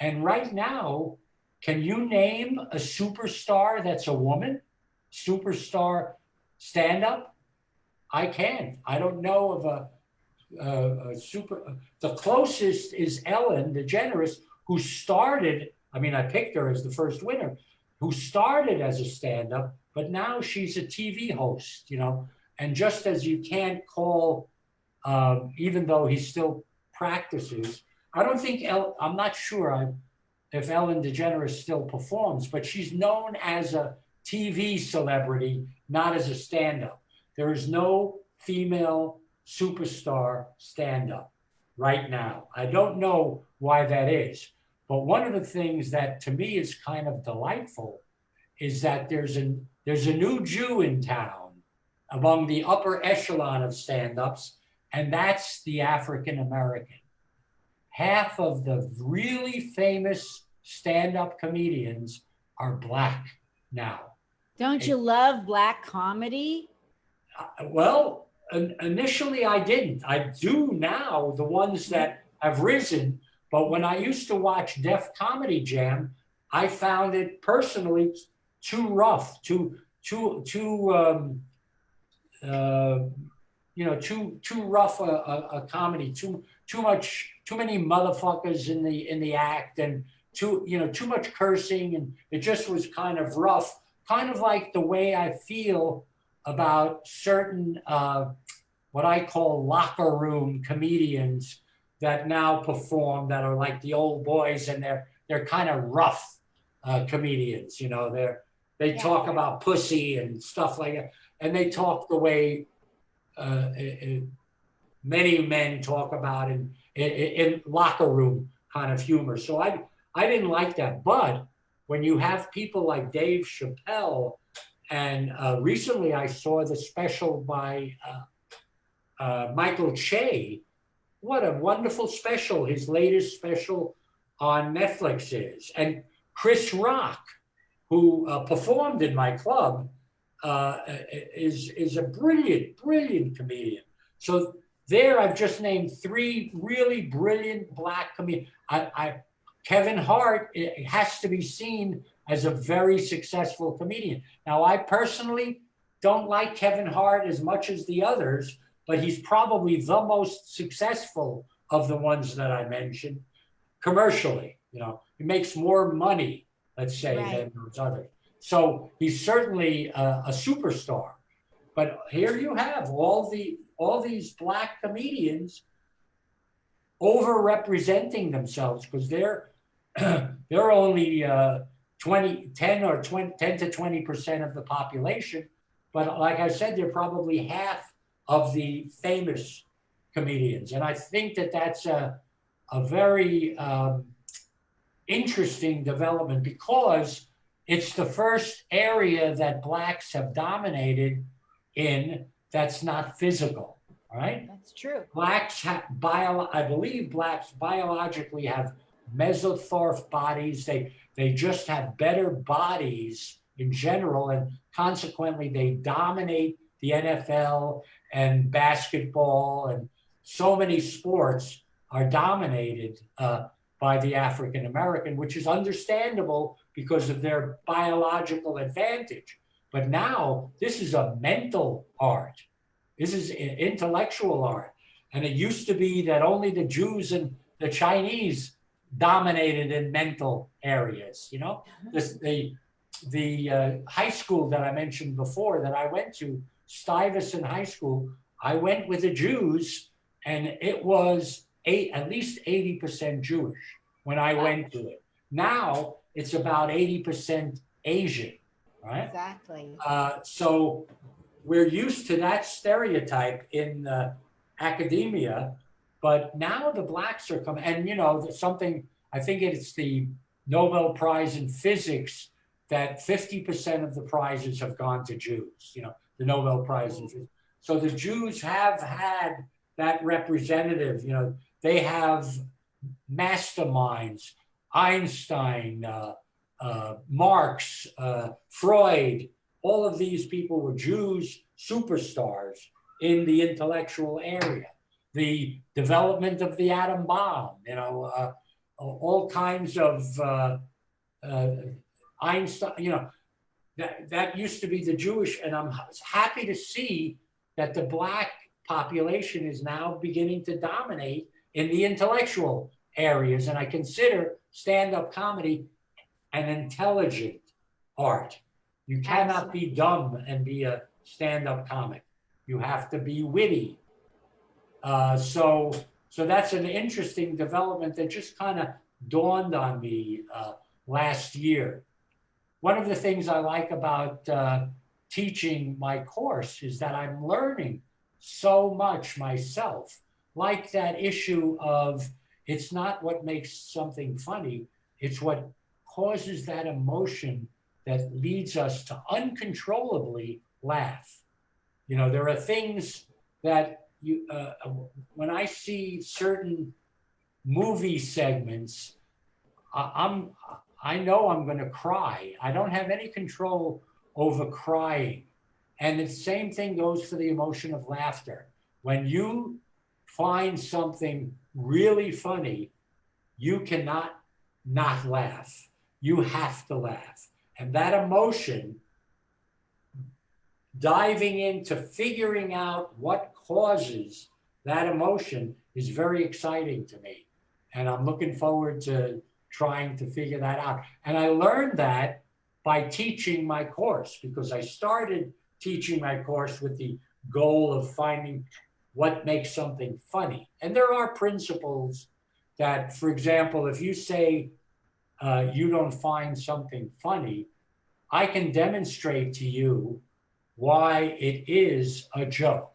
And right now, can you name a superstar that's a woman? Superstar stand-up? I can't. I don't know of a super. The closest is Ellen DeGeneres, who started, I picked her as the first winner, who started as a stand-up, but now she's a TV host, And just as you can't call, even though he still practices, I don't think, I'm not sure, if Ellen DeGeneres still performs, but she's known as a TV celebrity, not as a stand-up. There is no female superstar stand-up right now. I don't know why that is, but one of the things that to me is kind of delightful is that there's a new Jew in town among the upper echelon of stand-ups, and that's the African American. Half of the really famous stand-up comedians are Black now. Don't you love Black comedy? Well, initially I didn't. I do now, the ones that have risen. But when I used to watch Def Comedy Jam, I found it personally too rough, too rough a comedy, too many motherfuckers in the act, and too much cursing, and it just was kind of rough, kind of like the way I feel about certain what I call locker room comedians that now perform, that are like the old boys, and they're kind of rough comedians. They talk about pussy and stuff like that, and they talk the way many men talk about in locker room kind of humor. So I didn't like that. But when you have people like Dave Chappelle, and recently I saw the special by Michael Che. What a wonderful special his latest special on Netflix is. And Chris Rock, who performed in my club, is a brilliant comedian. So there I've just named 3 really brilliant Black comedians. Kevin Hart, it has to be seen as a very successful comedian. Now, I personally don't like Kevin Hart as much as the others, but he's probably the most successful of the ones that I mentioned commercially. He makes more money, let's say, than those others. So he's certainly a superstar. But here you have all these Black comedians overrepresenting themselves, because they're only 10 to 20% of the population. But like I said, they're probably half of the famous comedians. And I think that that's a very interesting development, because it's the first area that Blacks have dominated in that's not physical, all right? That's true. I believe Blacks biologically have mesomorph bodies. They just have better bodies in general, and consequently they dominate the NFL and basketball, and so many sports are dominated by the African American, which is understandable because of their biological advantage. But now this is a mental art. This is intellectual art. And it used to be that only the Jews and the Chinese dominated in mental areas. The high school that I mentioned before that I went to, Stuyvesant High School, I went with the Jews, and it was at least 80% Jewish when I went to it. Now it's about 80% Asian, right? Exactly. So we're used to that stereotype in academia, but now the Blacks are coming. And something, I think it's the Nobel Prize in Physics, that 50% of the prizes have gone to Jews, the Nobel Prize in Physics. So the Jews have had that representative, they have masterminds, Einstein, Marx, Freud, all of these people were Jews superstars in the intellectual area. The development of the atom bomb, all kinds of Einstein, that used to be the Jewish, and I'm happy to see that the Black population is now beginning to dominate in the intellectual areas. And I consider stand-up comedy an intelligent art. You cannot be dumb and be a stand-up comic. You have to be witty. So that's an interesting development that just kind of dawned on me last year. One of the things I like about teaching my course is that I'm learning so much myself. Like that issue of it's not what makes something funny, it's what causes that emotion that leads us to uncontrollably laugh. You know, there are things that when I see certain movie segments, I know I'm going to cry. I don't have any control over crying. And the same thing goes for the emotion of laughter. When you find something really funny, you cannot not laugh. You have to laugh. And that emotion, diving into figuring out what causes that emotion, is very exciting to me. And I'm looking forward to trying to figure that out. And I learned that by teaching my course, because I started teaching my course with the goal of finding what makes something funny. And there are principles that, for example, if you say you don't find something funny, I can demonstrate to you why it is a joke.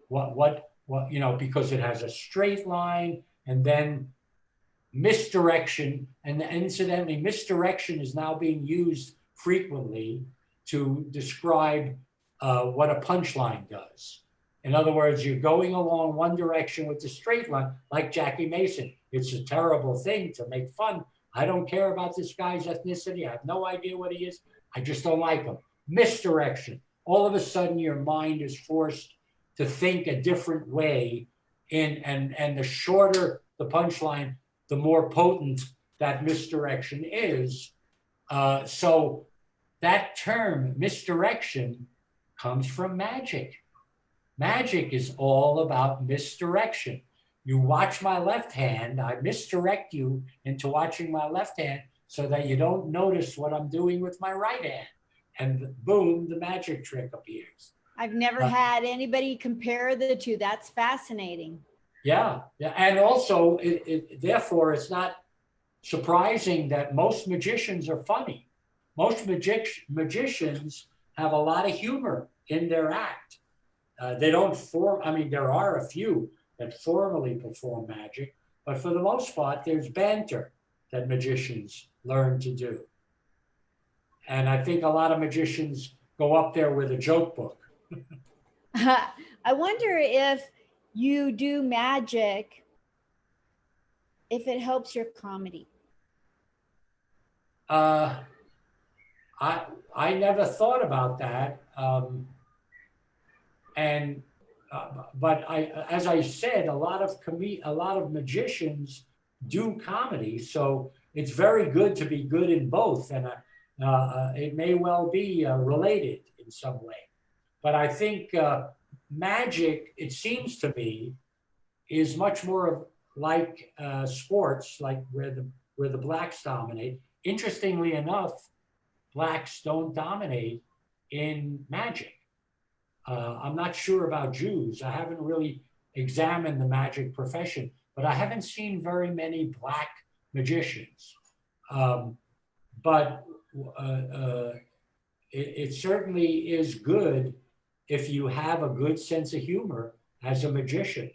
What, you know, because it has a straight line and then misdirection. And incidentally, misdirection is now being used frequently to describe what a punchline does. In other words, you're going along one direction with the straight line, like Jackie Mason. It's a terrible thing to make fun. I don't care about this guy's ethnicity. I have no idea what he is. I just don't like him. Misdirection. All of a sudden, your mind is forced to think a different way. And the shorter the punchline, the more potent that misdirection is. So that term, misdirection, comes from magic. Magic is all about misdirection. You watch my left hand, I misdirect you into watching my left hand so that you don't notice what I'm doing with my right hand. And boom, the magic trick appears. I've never had anybody compare the two. That's fascinating. Yeah. And also, therefore, it's not surprising that most magicians are funny. Most magicians have a lot of humor in their act. They don't there are a few that formally perform magic, but for the most part, there's banter that magicians learn to do. And I think a lot of magicians go up there with a joke book. I wonder if you do magic, if it helps your comedy. I never thought about that. But as I said, a lot of magicians do comedy, so it's very good to be good in both, and it may well be related in some way. But I think magic, it seems to me, is much more like sports, like where the blacks dominate. Interestingly enough, blacks don't dominate in magic. I'm not sure about Jews. I haven't really examined the magic profession, but I haven't seen very many black magicians. But it certainly is good if you have a good sense of humor as a magician,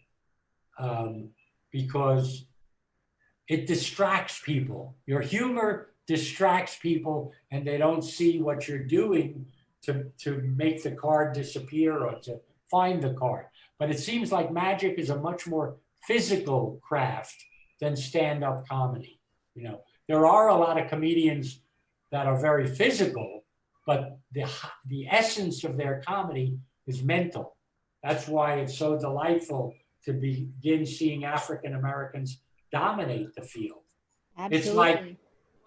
because it distracts people. Your humor distracts people and they don't see what you're doing to make the card disappear or to find the card. But it seems like magic is a much more physical craft than stand-up comedy. You know, there are a lot of comedians that are very physical, but the essence of their comedy is mental. That's why it's so delightful to begin seeing African Americans dominate the field. Absolutely. It's like,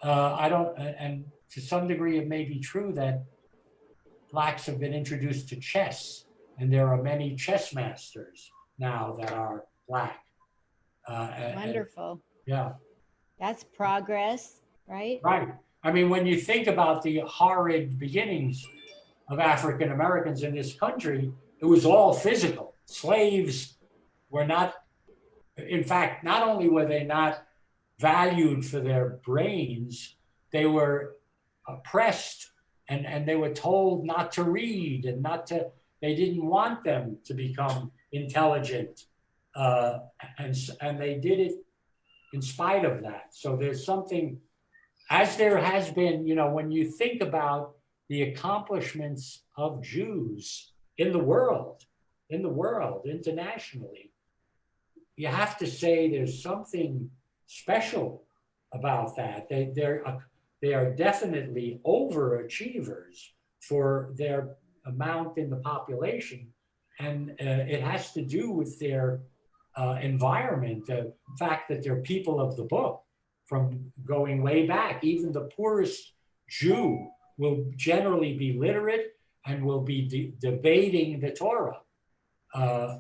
and to some degree it may be true that blacks have been introduced to chess, and there are many chess masters now that are black. Wonderful. Yeah. That's progress, right? Right. I mean, when you think about the horrid beginnings of African Americans in this country, it was all physical. Slaves were not, in fact, not only were they not valued for their brains, they were oppressed, and they were told not to read and not to, they didn't want them to become intelligent. Uh, and they did it in spite of that. So there's something, as there has been, you know, when you think about the accomplishments of Jews in the world, internationally, you have to say there's something special about that. They are definitely overachievers for their amount in the population, and it has to do with their environment, the fact that they're people of the book from going way back. Even the poorest Jew will generally be literate and will be debating the Torah,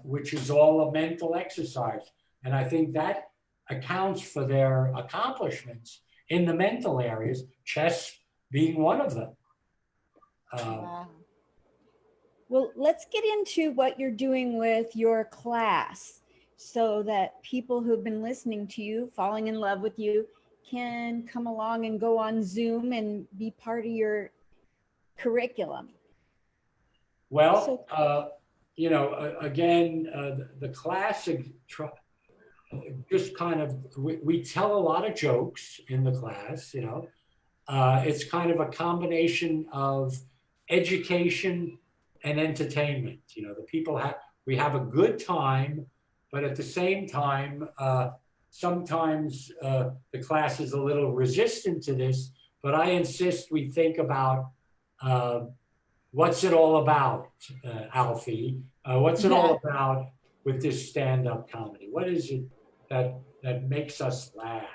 which is all a mental exercise. And I think that accounts for their accomplishments in the mental areas, chess being one of them. Wow. Well, let's get into what you're doing with your class so that people who've been listening to you, falling in love with you, can come along and go on Zoom and be part of your curriculum. Well, you know, again, the classic, just kind of, we tell a lot of jokes in the class, you know. It's kind of a combination of education and entertainment. You know, the people we have a good time, but at the same time, sometimes the class is a little resistant to this, but I insist we think about what's it all about, Alfie? What's it all about with this stand-up comedy? What is it that makes us laugh?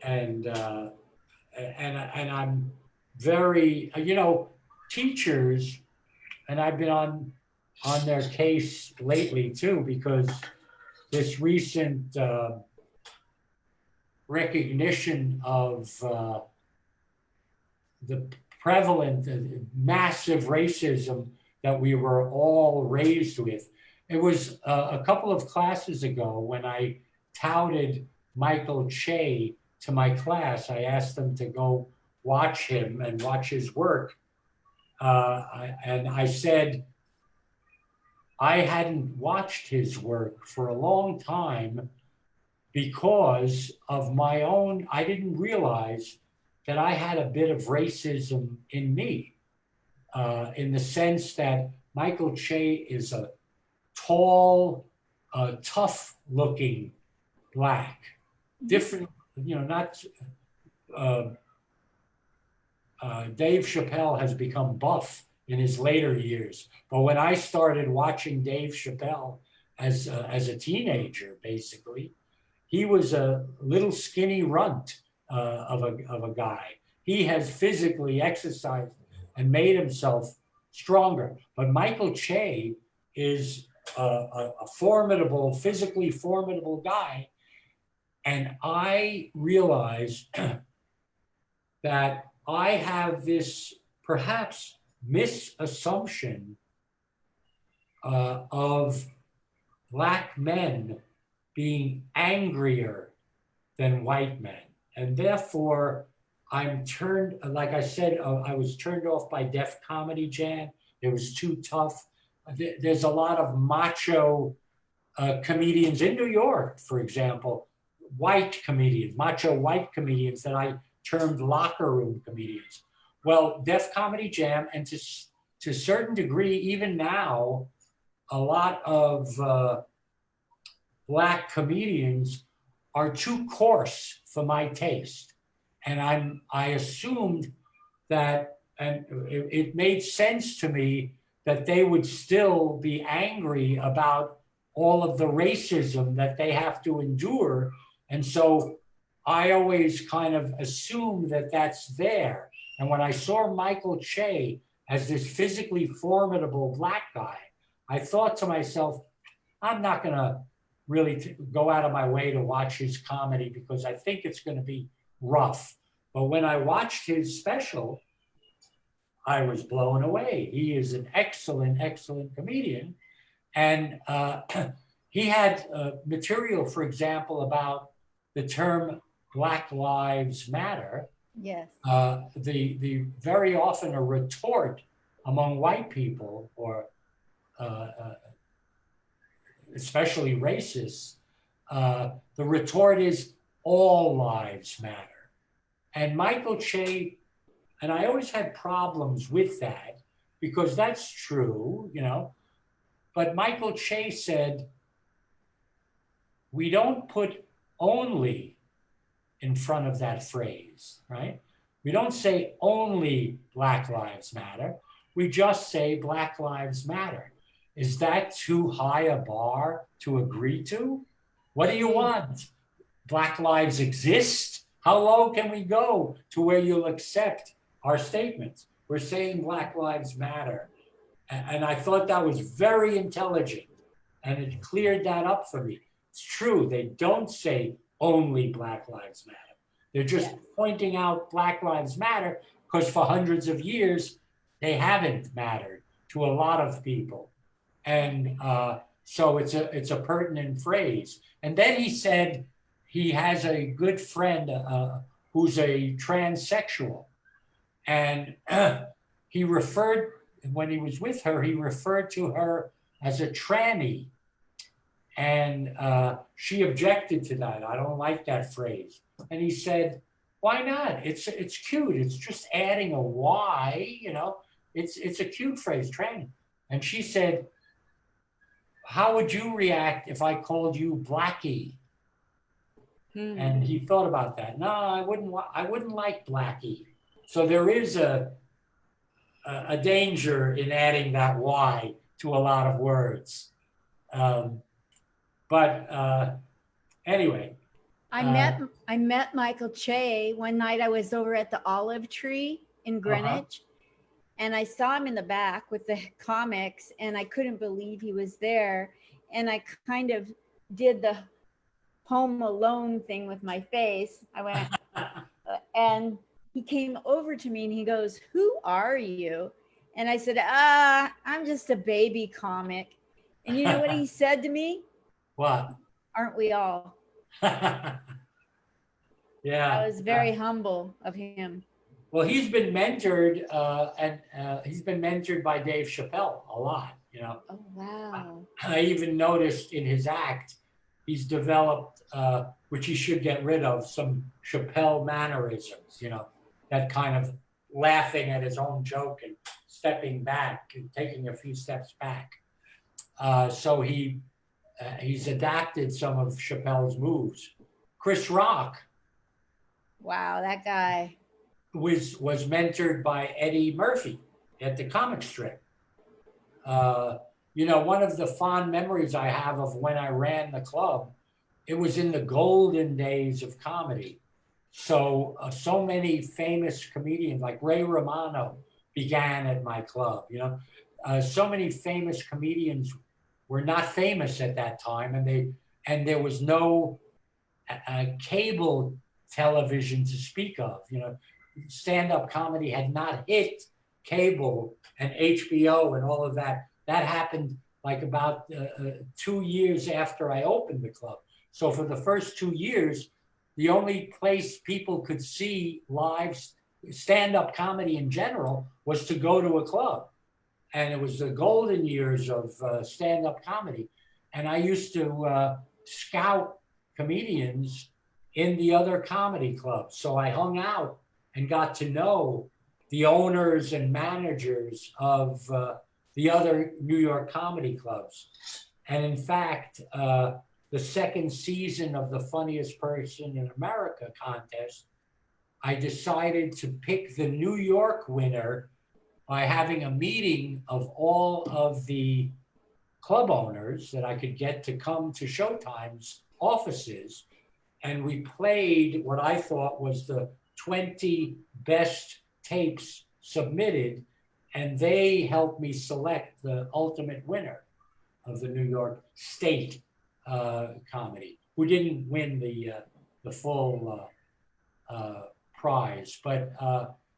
And I'm very, you know, teachers, and I've been on their case lately too, because this recent recognition of the prevalent, massive racism that we were all raised with. It was a couple of classes ago when I touted Michael Che to my class. I asked them to go watch him and watch his work. And I said, I hadn't watched his work for a long time because of my own, I didn't realize that I had a bit of racism in me, in the sense that Michael Che is a tall, tough looking Black, different, you know, not, Dave Chappelle has become buff in his later years. But when I started watching Dave Chappelle as a teenager, basically, he was a little skinny runt of a guy. He has physically exercised and made himself stronger. But Michael Che is a formidable, physically formidable guy. And I realized that I have this perhaps misassumption of Black men being angrier than white men. And therefore, I'm turned, like I said, I was turned off by Def Comedy Jam. It was too tough. There's a lot of macho comedians in New York, for example, white comedians, macho white comedians that I termed locker room comedians. Well, Def Comedy Jam, and to a certain degree, even now, a lot of Black comedians are too coarse for my taste. And I assumed that, and it made sense to me that they would still be angry about all of the racism that they have to endure. And so I always kind of assumed that that's there. And when I saw Michael Che as this physically formidable Black guy, I thought to myself, I'm not going to really go out of my way to watch his comedy because I think it's going to be rough. But when I watched his special, I was blown away. He is an excellent, excellent comedian. And he had material, for example, about the term Black Lives Matter. Yes. The very often a retort among white people, or especially racists, the retort is all lives matter. And Michael Che, and I always had problems with that because that's true, you know, but Michael Che said, we don't put only in front of that phrase, right? We don't say only Black Lives Matter. We just say Black Lives Matter. Is that too high a bar to agree to? What do you want? Black lives exist? How low can we go to where you'll accept our statements? We're saying Black Lives Matter. And I thought that was very intelligent, and it cleared that up for me. It's true, they don't say only Black Lives Matter. They're just pointing out Black Lives Matter because for hundreds of years, they haven't mattered to a lot of people. And so it's a pertinent phrase. And then he said he has a good friend who's a transsexual. And he referred, when he was with her, he referred to her as a tranny. And she objected to that. I don't like that phrase. And he said, why not? It's cute. It's just adding a Y, you know. It's a cute phrase, tranny. And she said, how would you react if I called you Blackie? And he thought about that. No, I wouldn't like Blackie. So there is a danger in adding that Y to a lot of words. But anyway. I met Michael Che one night. I was over at the Olive Tree in Greenwich, and I saw him in the back with the comics, and I couldn't believe he was there. And I kind of did the Home Alone thing with my face. I went, and he came over to me and he goes, "Who are you?" And I said, I'm just a baby comic." And you know what he said to me? What? Aren't we all? Yeah. I was very humble of him. Well, he's been mentored, and he's been mentored by Dave Chappelle a lot, you know. Oh, wow. I even noticed in his act, he's developed, which he should get rid of, some Chappelle mannerisms, you know, that kind of laughing at his own joke and stepping back and taking a few steps back. So he's adapted some of Chappelle's moves. Chris Rock. Wow, that guy. Was mentored by Eddie Murphy at the comic strip. You know, one of the fond memories I have of when I ran the club, it was in the golden days of comedy. So many famous comedians like Ray Romano began at my club, you know. So many famous comedians were not famous at that time, and there was no cable television to speak of, you know. Stand-up comedy had not hit cable and HBO and all of that. That happened like about 2 years after I opened the club. So for the first 2 years, the only place people could see live stand-up comedy in general was to go to a club. And it was the golden years of stand-up comedy. And I used to scout comedians in the other comedy clubs. So I hung out and got to know the owners and managers of the other New York comedy clubs. And in fact, the second season of the Funniest Person in America contest, I decided to pick the New York winner by having a meeting of all of the club owners that I could get to come to Showtime's offices. And we played what I thought was the 20 best tapes submitted, and they helped me select the ultimate winner of the New York State comedy, who didn't win the full prize. But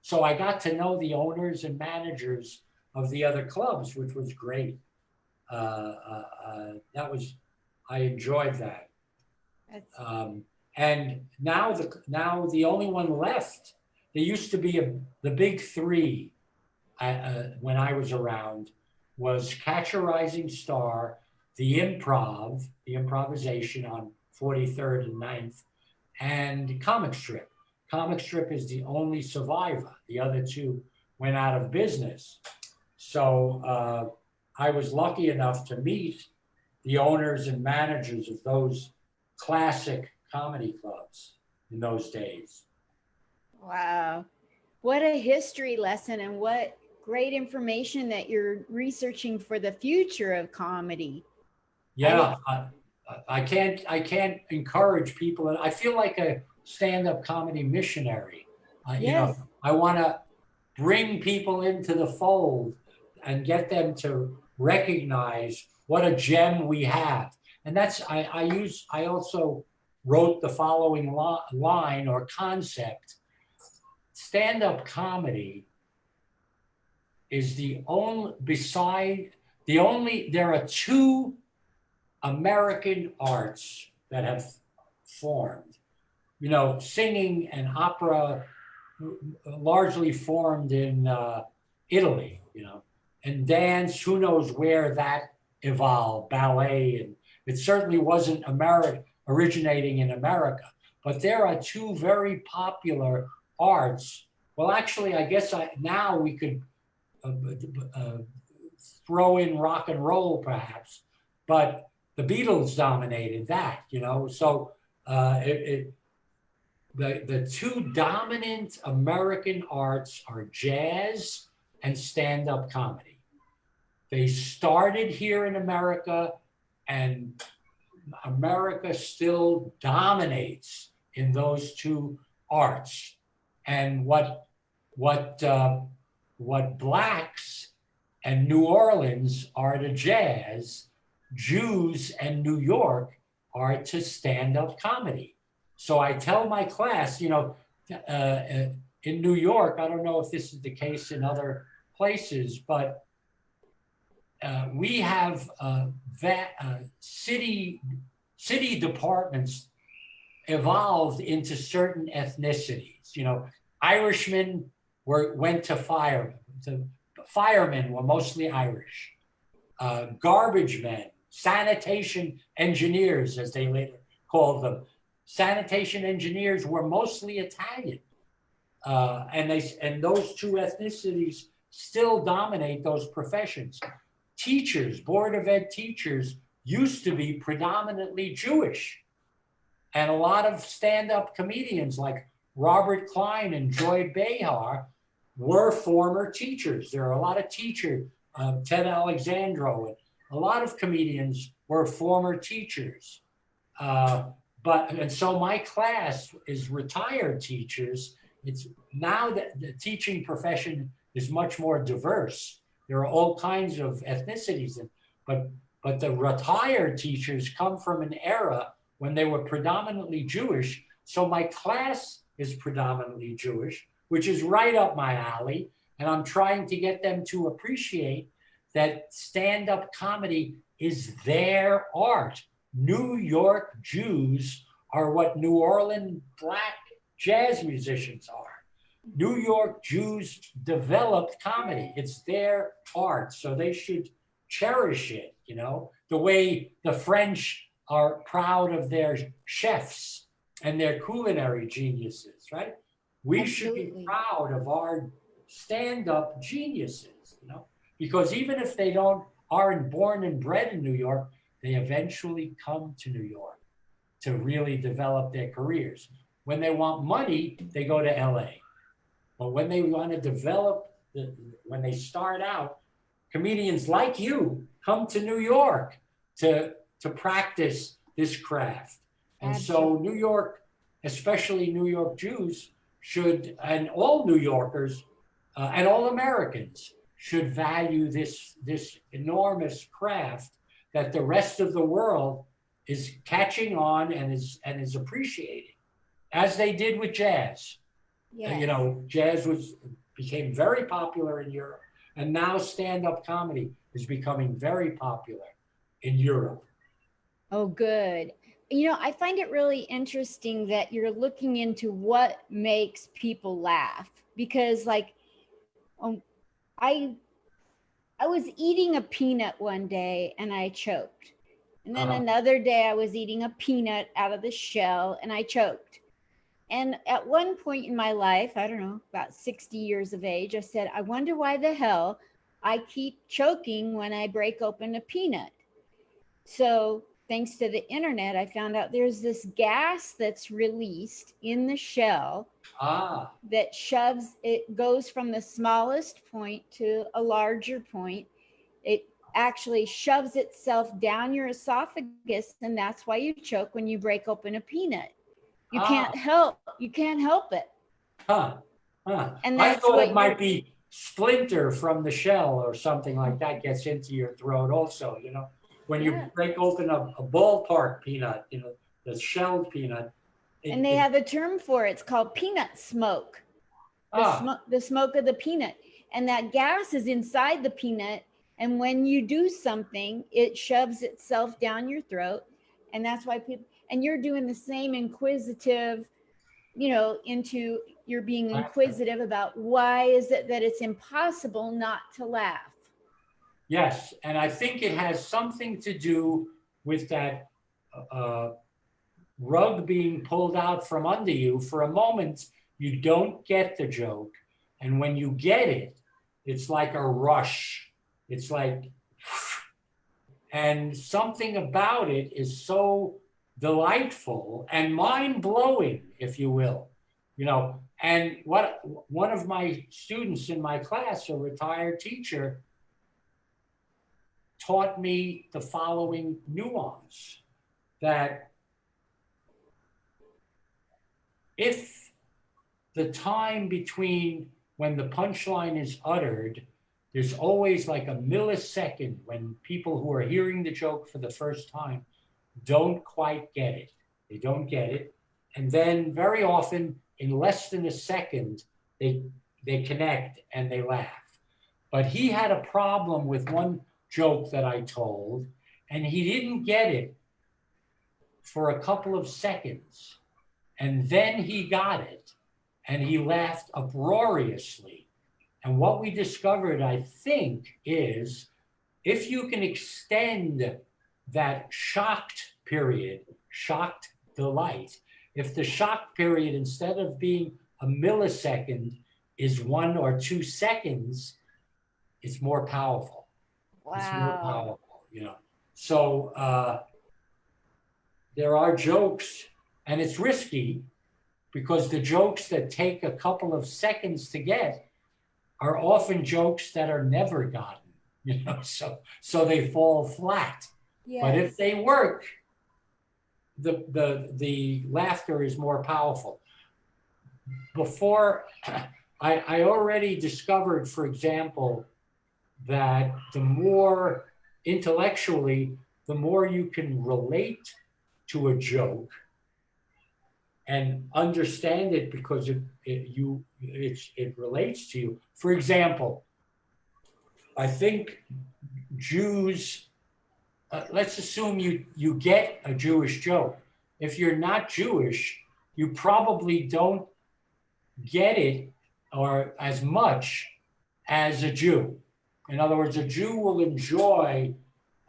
so I got to know the owners and managers of the other clubs, which was great. That was I enjoyed that. That's, And now the only one left. There used to be the big three when I was around was Catch a Rising Star, the improvisation on 43rd and 9th, and Comic Strip. Comic Strip is the only survivor. The other two went out of business. So I was lucky enough to meet the owners and managers of those classic comedy clubs in those days. wow. What a history lesson, and what great information that you're researching for the future of comedy. Yeah, I can't encourage people. I feel like a stand-up comedy missionary. You know, Yes. I want to bring people into the fold and get them to recognize what a gem we have. And that's I also wrote the following line or concept. Stand-up comedy is there are two American arts that have formed. You know, singing and opera largely formed in Italy, you know, and dance, who knows where that evolved, ballet, and it certainly wasn't originating in America. But there are two very popular arts. Well, actually, I guess now we could throw in rock and roll, perhaps, but the Beatles dominated that, you know. So the two dominant American arts are jazz and stand-up comedy. They started here in America, and America still dominates in those two arts. And what blacks and New Orleans are to jazz, Jews and New York are to stand-up comedy. So I tell my class, you know, in New York, I don't know if this is the case in other places, but we have city departments evolved into certain ethnicities. You know, Irishmen went to firemen. The firemen were mostly Irish. Garbage men, sanitation engineers, as they later called them. Sanitation engineers were mostly Italian. And those two ethnicities still dominate those professions. Teachers, Board of Ed teachers, used to be predominantly Jewish. And a lot of stand-up comedians like Robert Klein and Joy Behar were former teachers. There are a lot of teachers, Ted Alexandro, and a lot of comedians were former teachers. And so my class is retired teachers. It's now that the teaching profession is much more diverse. There are all kinds of ethnicities, but the retired teachers come from an era when they were predominantly Jewish. So my class is predominantly Jewish, which is right up my alley. And I'm trying to get them to appreciate that stand-up comedy is their art. New York Jews are what New Orleans black jazz musicians are. New York Jews developed comedy. It's their art, so they should cherish it, you know, the way the French are proud of their chefs and their culinary geniuses, right? We should be proud of our stand-up geniuses, you know, because even if they aren't born and bred in New York, they eventually come to New York to really develop their careers. When they want money, they go to LA. But when they want to develop, when they start out, comedians like you come to New York to practice this craft. And so New York, especially New York Jews, and all New Yorkers and all Americans should value this enormous craft that the rest of the world is catching on and is appreciating, as they did with jazz. Yes. You know, jazz became very popular in Europe, and now stand-up comedy is becoming very popular in Europe. Oh, good. You know, I find it really interesting that you're looking into what makes people laugh because, like, um, I I was eating a peanut one day and I choked. And then Uh, another day I was eating a peanut out of the shell and I choked. And at one point in my life, I don't know, about 60 years of age, I said, I wonder why the hell I keep choking when I break open a peanut. So, thanks to the internet, I found out there's this gas that's released in the shell ah, that shoves it, goes from the smallest point to a larger point. It actually shoves itself down your esophagus, and that's why you choke when you break open a peanut. ah, You can't help it. huh, huh. And I that's thought it what might you're be splinter from the shell or something like that gets into your throat also, you know. When you yeah. break open a ballpark peanut, you know, the shelled peanut, And they have a term for it. It's called peanut smoke. ah, The smoke of the peanut. And that gas is inside the peanut. And when you do something, it shoves itself down your throat. And that's why people, and you're doing the same inquisitive, you know, into you're being inquisitive about why is it that it's impossible not to laugh. yes. And I think it has something to do with that uh, rug being pulled out from under you. For a moment, you don't get the joke. And when you get it, it's like a rush. It's like, and something about it is so delightful and mind blowing, if you will. You know, and what one of my students in my class, a retired teacher, taught me the following nuance that if the time between when the punchline is uttered, there's always like a millisecond when people who are hearing the joke for the first time don't quite get it. They don't get it. And then very often, in less than a second, they connect and they laugh. But he had a problem with one joke that I told, and he didn't get it for a couple of seconds. And then he got it, and he laughed uproariously. And what we discovered, I think, is if you can extend that shocked period, shocked delight, if the shock period, instead of being a millisecond, is 1 or 2 seconds, it's more powerful. It's more Wow. powerful, you know. So there are jokes, and it's risky because the jokes that take a couple of seconds to get are often jokes that are never gotten, you know, so they fall flat. But Yes. if they work, the laughter is more powerful. Before, I already discovered, for example, that the more intellectually, the more you can relate to a joke and understand it because it relates to you. For example, I think Jews, let's assume you get a Jewish joke. If you're not Jewish, you probably don't get it or as much as a Jew. In other words, a Jew will enjoy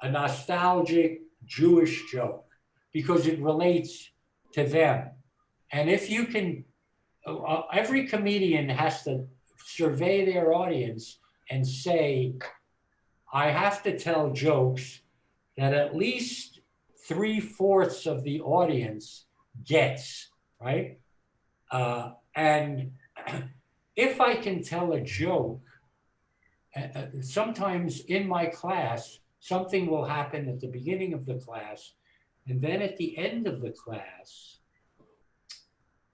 a nostalgic Jewish joke because it relates to them. And if you can, every comedian has to survey their audience and say, I have to tell jokes that at least 3/4 of the audience gets, right? And if I can tell a joke, sometimes in my class, something will happen at the beginning of the class, and then at the end of the class,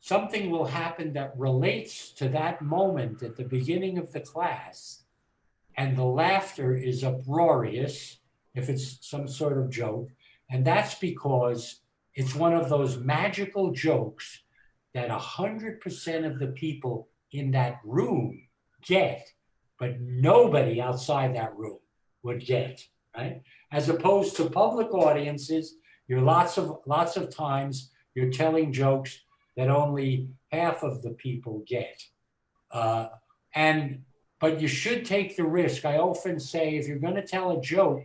something will happen that relates to that moment at the beginning of the class, and the laughter is uproarious if it's some sort of joke. And that's because it's one of those magical jokes that 100% of the people in that room get, but nobody outside that room would get, right? As opposed to public audiences, You're lots of times you're telling jokes that only half of the people get. But you should take the risk. I often say, if you're going to tell a joke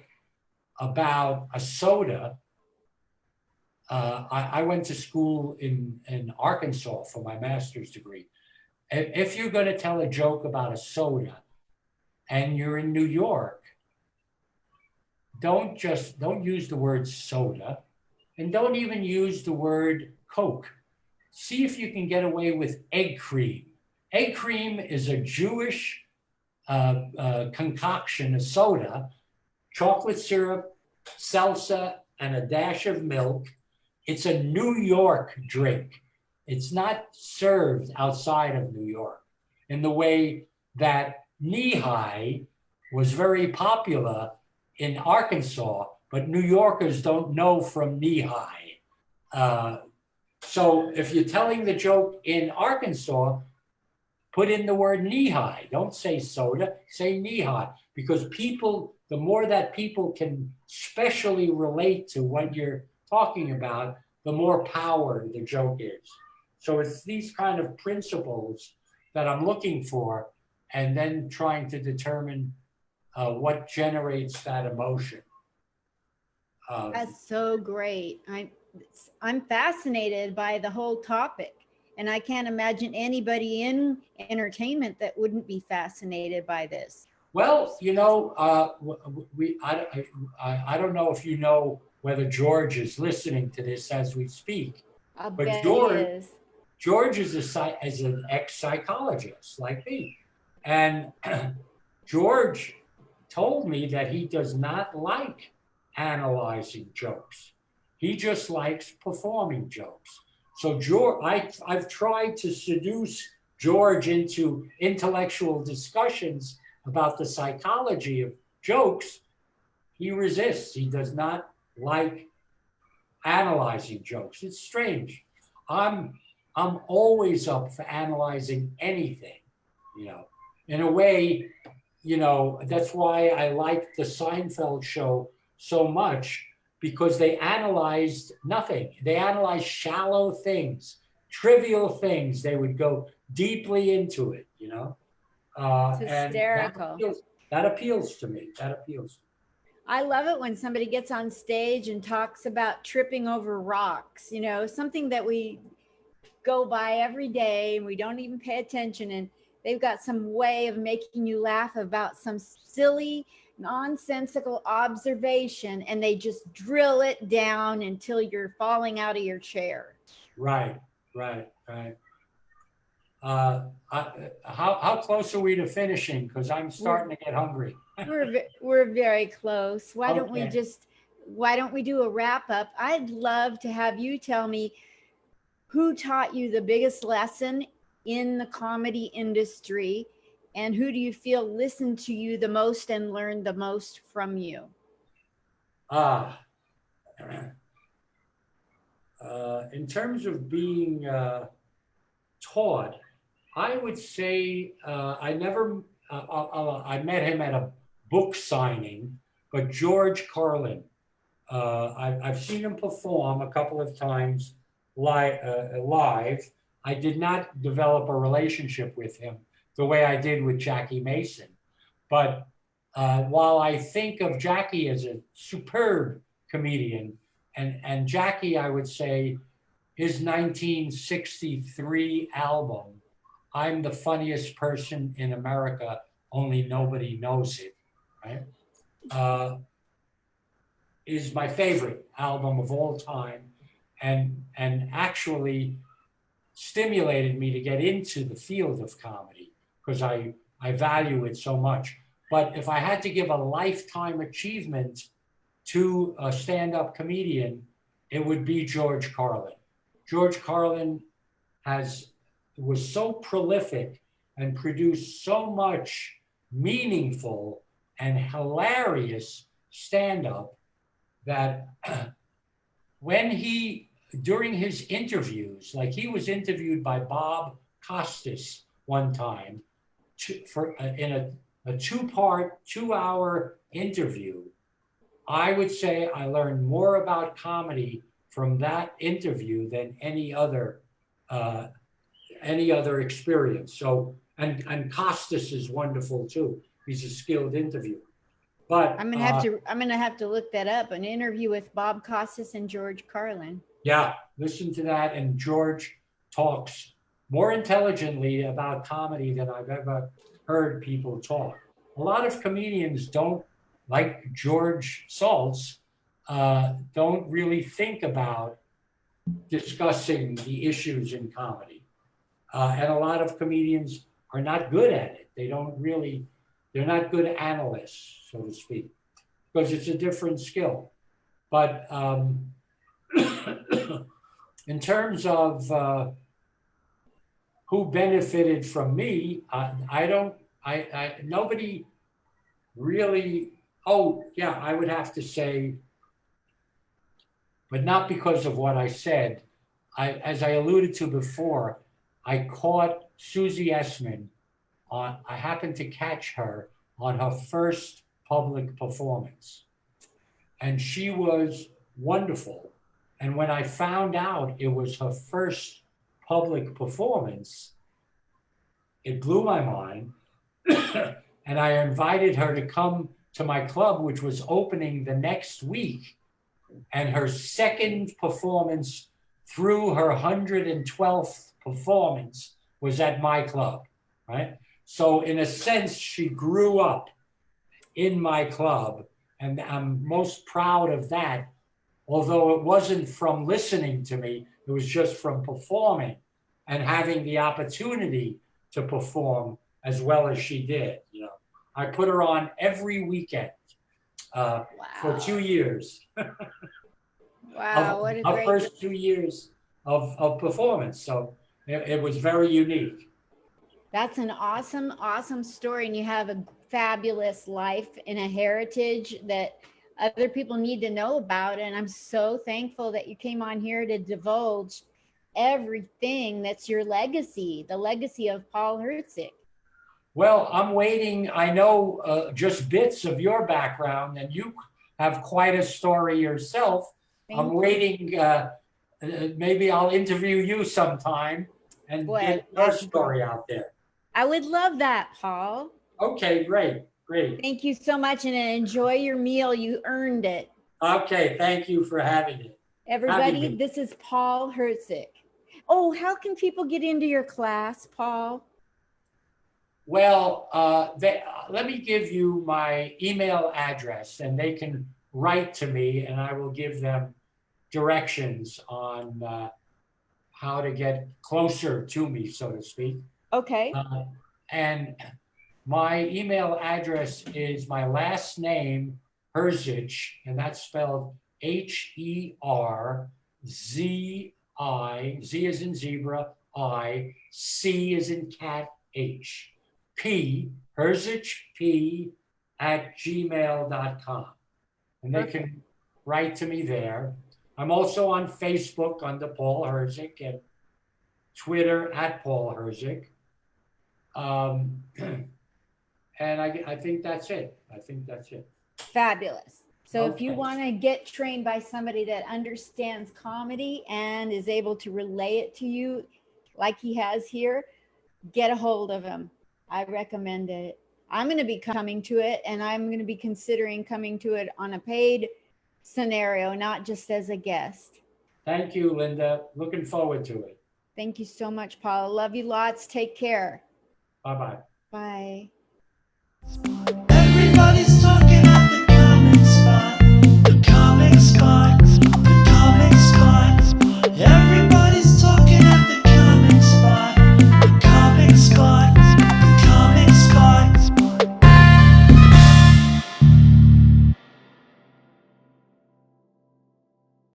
about a soda, I went to school in Arkansas for my master's degree. If you're going to tell a joke about a soda and you're in New York, don't use the word soda, and don't even use the word Coke. See if you can get away with egg cream. Egg cream is a Jewish concoction, a soda, chocolate syrup, salsa, and a dash of milk. It's a New York drink. It's not served outside of New York in the way that knee-high was very popular in Arkansas, but New Yorkers don't know from knee-high. So if you're telling the joke in Arkansas, put in the word knee-high. Don't say soda, say knee-high. Because people, the more that people can specially relate to what you're talking about, the more power the joke is. So it's these kind of principles that I'm looking for, and then trying to determine what generates that emotion. That's so great. I'm fascinated by the whole topic, and I can't imagine anybody in entertainment that wouldn't be fascinated by this. Well, you know, I don't know if you know whether George is listening to this as we speak, I but bet George is an ex-psychologist like me, and George told me that he does not like analyzing jokes. He just likes performing jokes. So George, I've tried to seduce George into intellectual discussions about the psychology of jokes. He resists. He does not like analyzing jokes. It's strange. I'm always up for analyzing anything, you know. In a way, you know, that's why I liked the Seinfeld show so much, because they analyzed nothing. They analyzed shallow things, trivial things. They would go deeply into it, you know. It's hysterical. And that appeals to me. That appeals to me. I love it when somebody gets on stage and talks about tripping over rocks, you know, something that we go by every day and we don't even pay attention. And they've got some way of making you laugh about some silly, nonsensical observation, and they just drill it down until you're falling out of your chair. Right. How close are we to finishing? Because I'm starting to get hungry. We're very close. Why don't we do a wrap up? I'd love to have you tell me who taught you the biggest lesson in the comedy industry, and who do you feel listened to you the most and learned the most from you? In terms of being taught, I would say I met him at a book signing, but George Carlin. I've seen him perform a couple of times live. I did not develop a relationship with him the way I did with Jackie Mason. But while I think of Jackie as a superb comedian, and Jackie, I would say, his 1963 album, I'm the Funniest Person in America, Only Nobody Knows It, right? Is my favorite album of all time, and actually stimulated me to get into the field of comedy, because I value it so much. But if I had to give a lifetime achievement to a stand-up comedian, it would be George Carlin. George Carlin was so prolific and produced so much meaningful and hilarious stand-up that when during his interviews, like he was interviewed by Bob Costas one time in a two-part, 2-hour interview. I would say I learned more about comedy from that interview than any other experience. So, and Costas is wonderful too. He's a skilled interviewer. But I'm gonna have to look that up. An interview with Bob Costas and George Carlin. yeah, listen to that. And George talks more intelligently about comedy than I've ever heard people talk. A lot of comedians don't, like George Saltz, don't really think about discussing the issues in comedy. And a lot of comedians are not good at it. They're not good analysts, so to speak, because it's a different skill. But in terms of who benefited from me, nobody really, oh yeah, I would have to say, but not because of what I said. As I alluded to before, I caught Susie Essman I happened to catch her on her first public performance. And she was wonderful. And when I found out it was her first public performance, it blew my mind. And I invited her to come to my club, which was opening the next week. And her second performance through her 112th performance was at my club, right? So in a sense, she grew up in my club, and I'm most proud of that. Although it wasn't from listening to me, it was just from performing and having the opportunity to perform as well as she did. You know, I put her on every weekend for 2 years. Wow, what a Our great first 2 years of performance. So it was very unique. That's an awesome, awesome story. And you have a fabulous life and a heritage that other people need to know about. And I'm so thankful that you came on here to divulge everything that's your legacy, the legacy of Paul Herzich. Well, I'm waiting. I know just bits of your background, and you have quite a story yourself. I'm waiting. Maybe I'll interview you sometime and get your story out there. I would love that, Paul. Okay, great. Thank you so much, and enjoy your meal. You earned it. Okay, thank you for having it. Everybody, this is Paul Herzich. Oh, how can people get into your class, Paul? Well, let me give you my email address, and they can write to me, and I will give them directions on how to get closer to me, so to speak. Okay. And my email address is my last name, Herzich, and that's spelled Herzi, Z as in zebra, I, C as in cat, H, P, Herzich, P, @gmail.com. And they can write to me there. I'm also on Facebook under Paul Herzich and Twitter @Paul Herzich. And I think that's it. Fabulous. So if you Okay. want to get trained by somebody that understands comedy and is able to relay it to you like he has here, get a hold of him. I recommend it. I'm going to be coming to it, and I'm going to be considering coming to it on a paid scenario, not just as a guest. Thank you, Linda. Looking forward to it. Thank you so much, Paul. Love you lots. Take care. Bye-bye. Bye. Everybody's talking.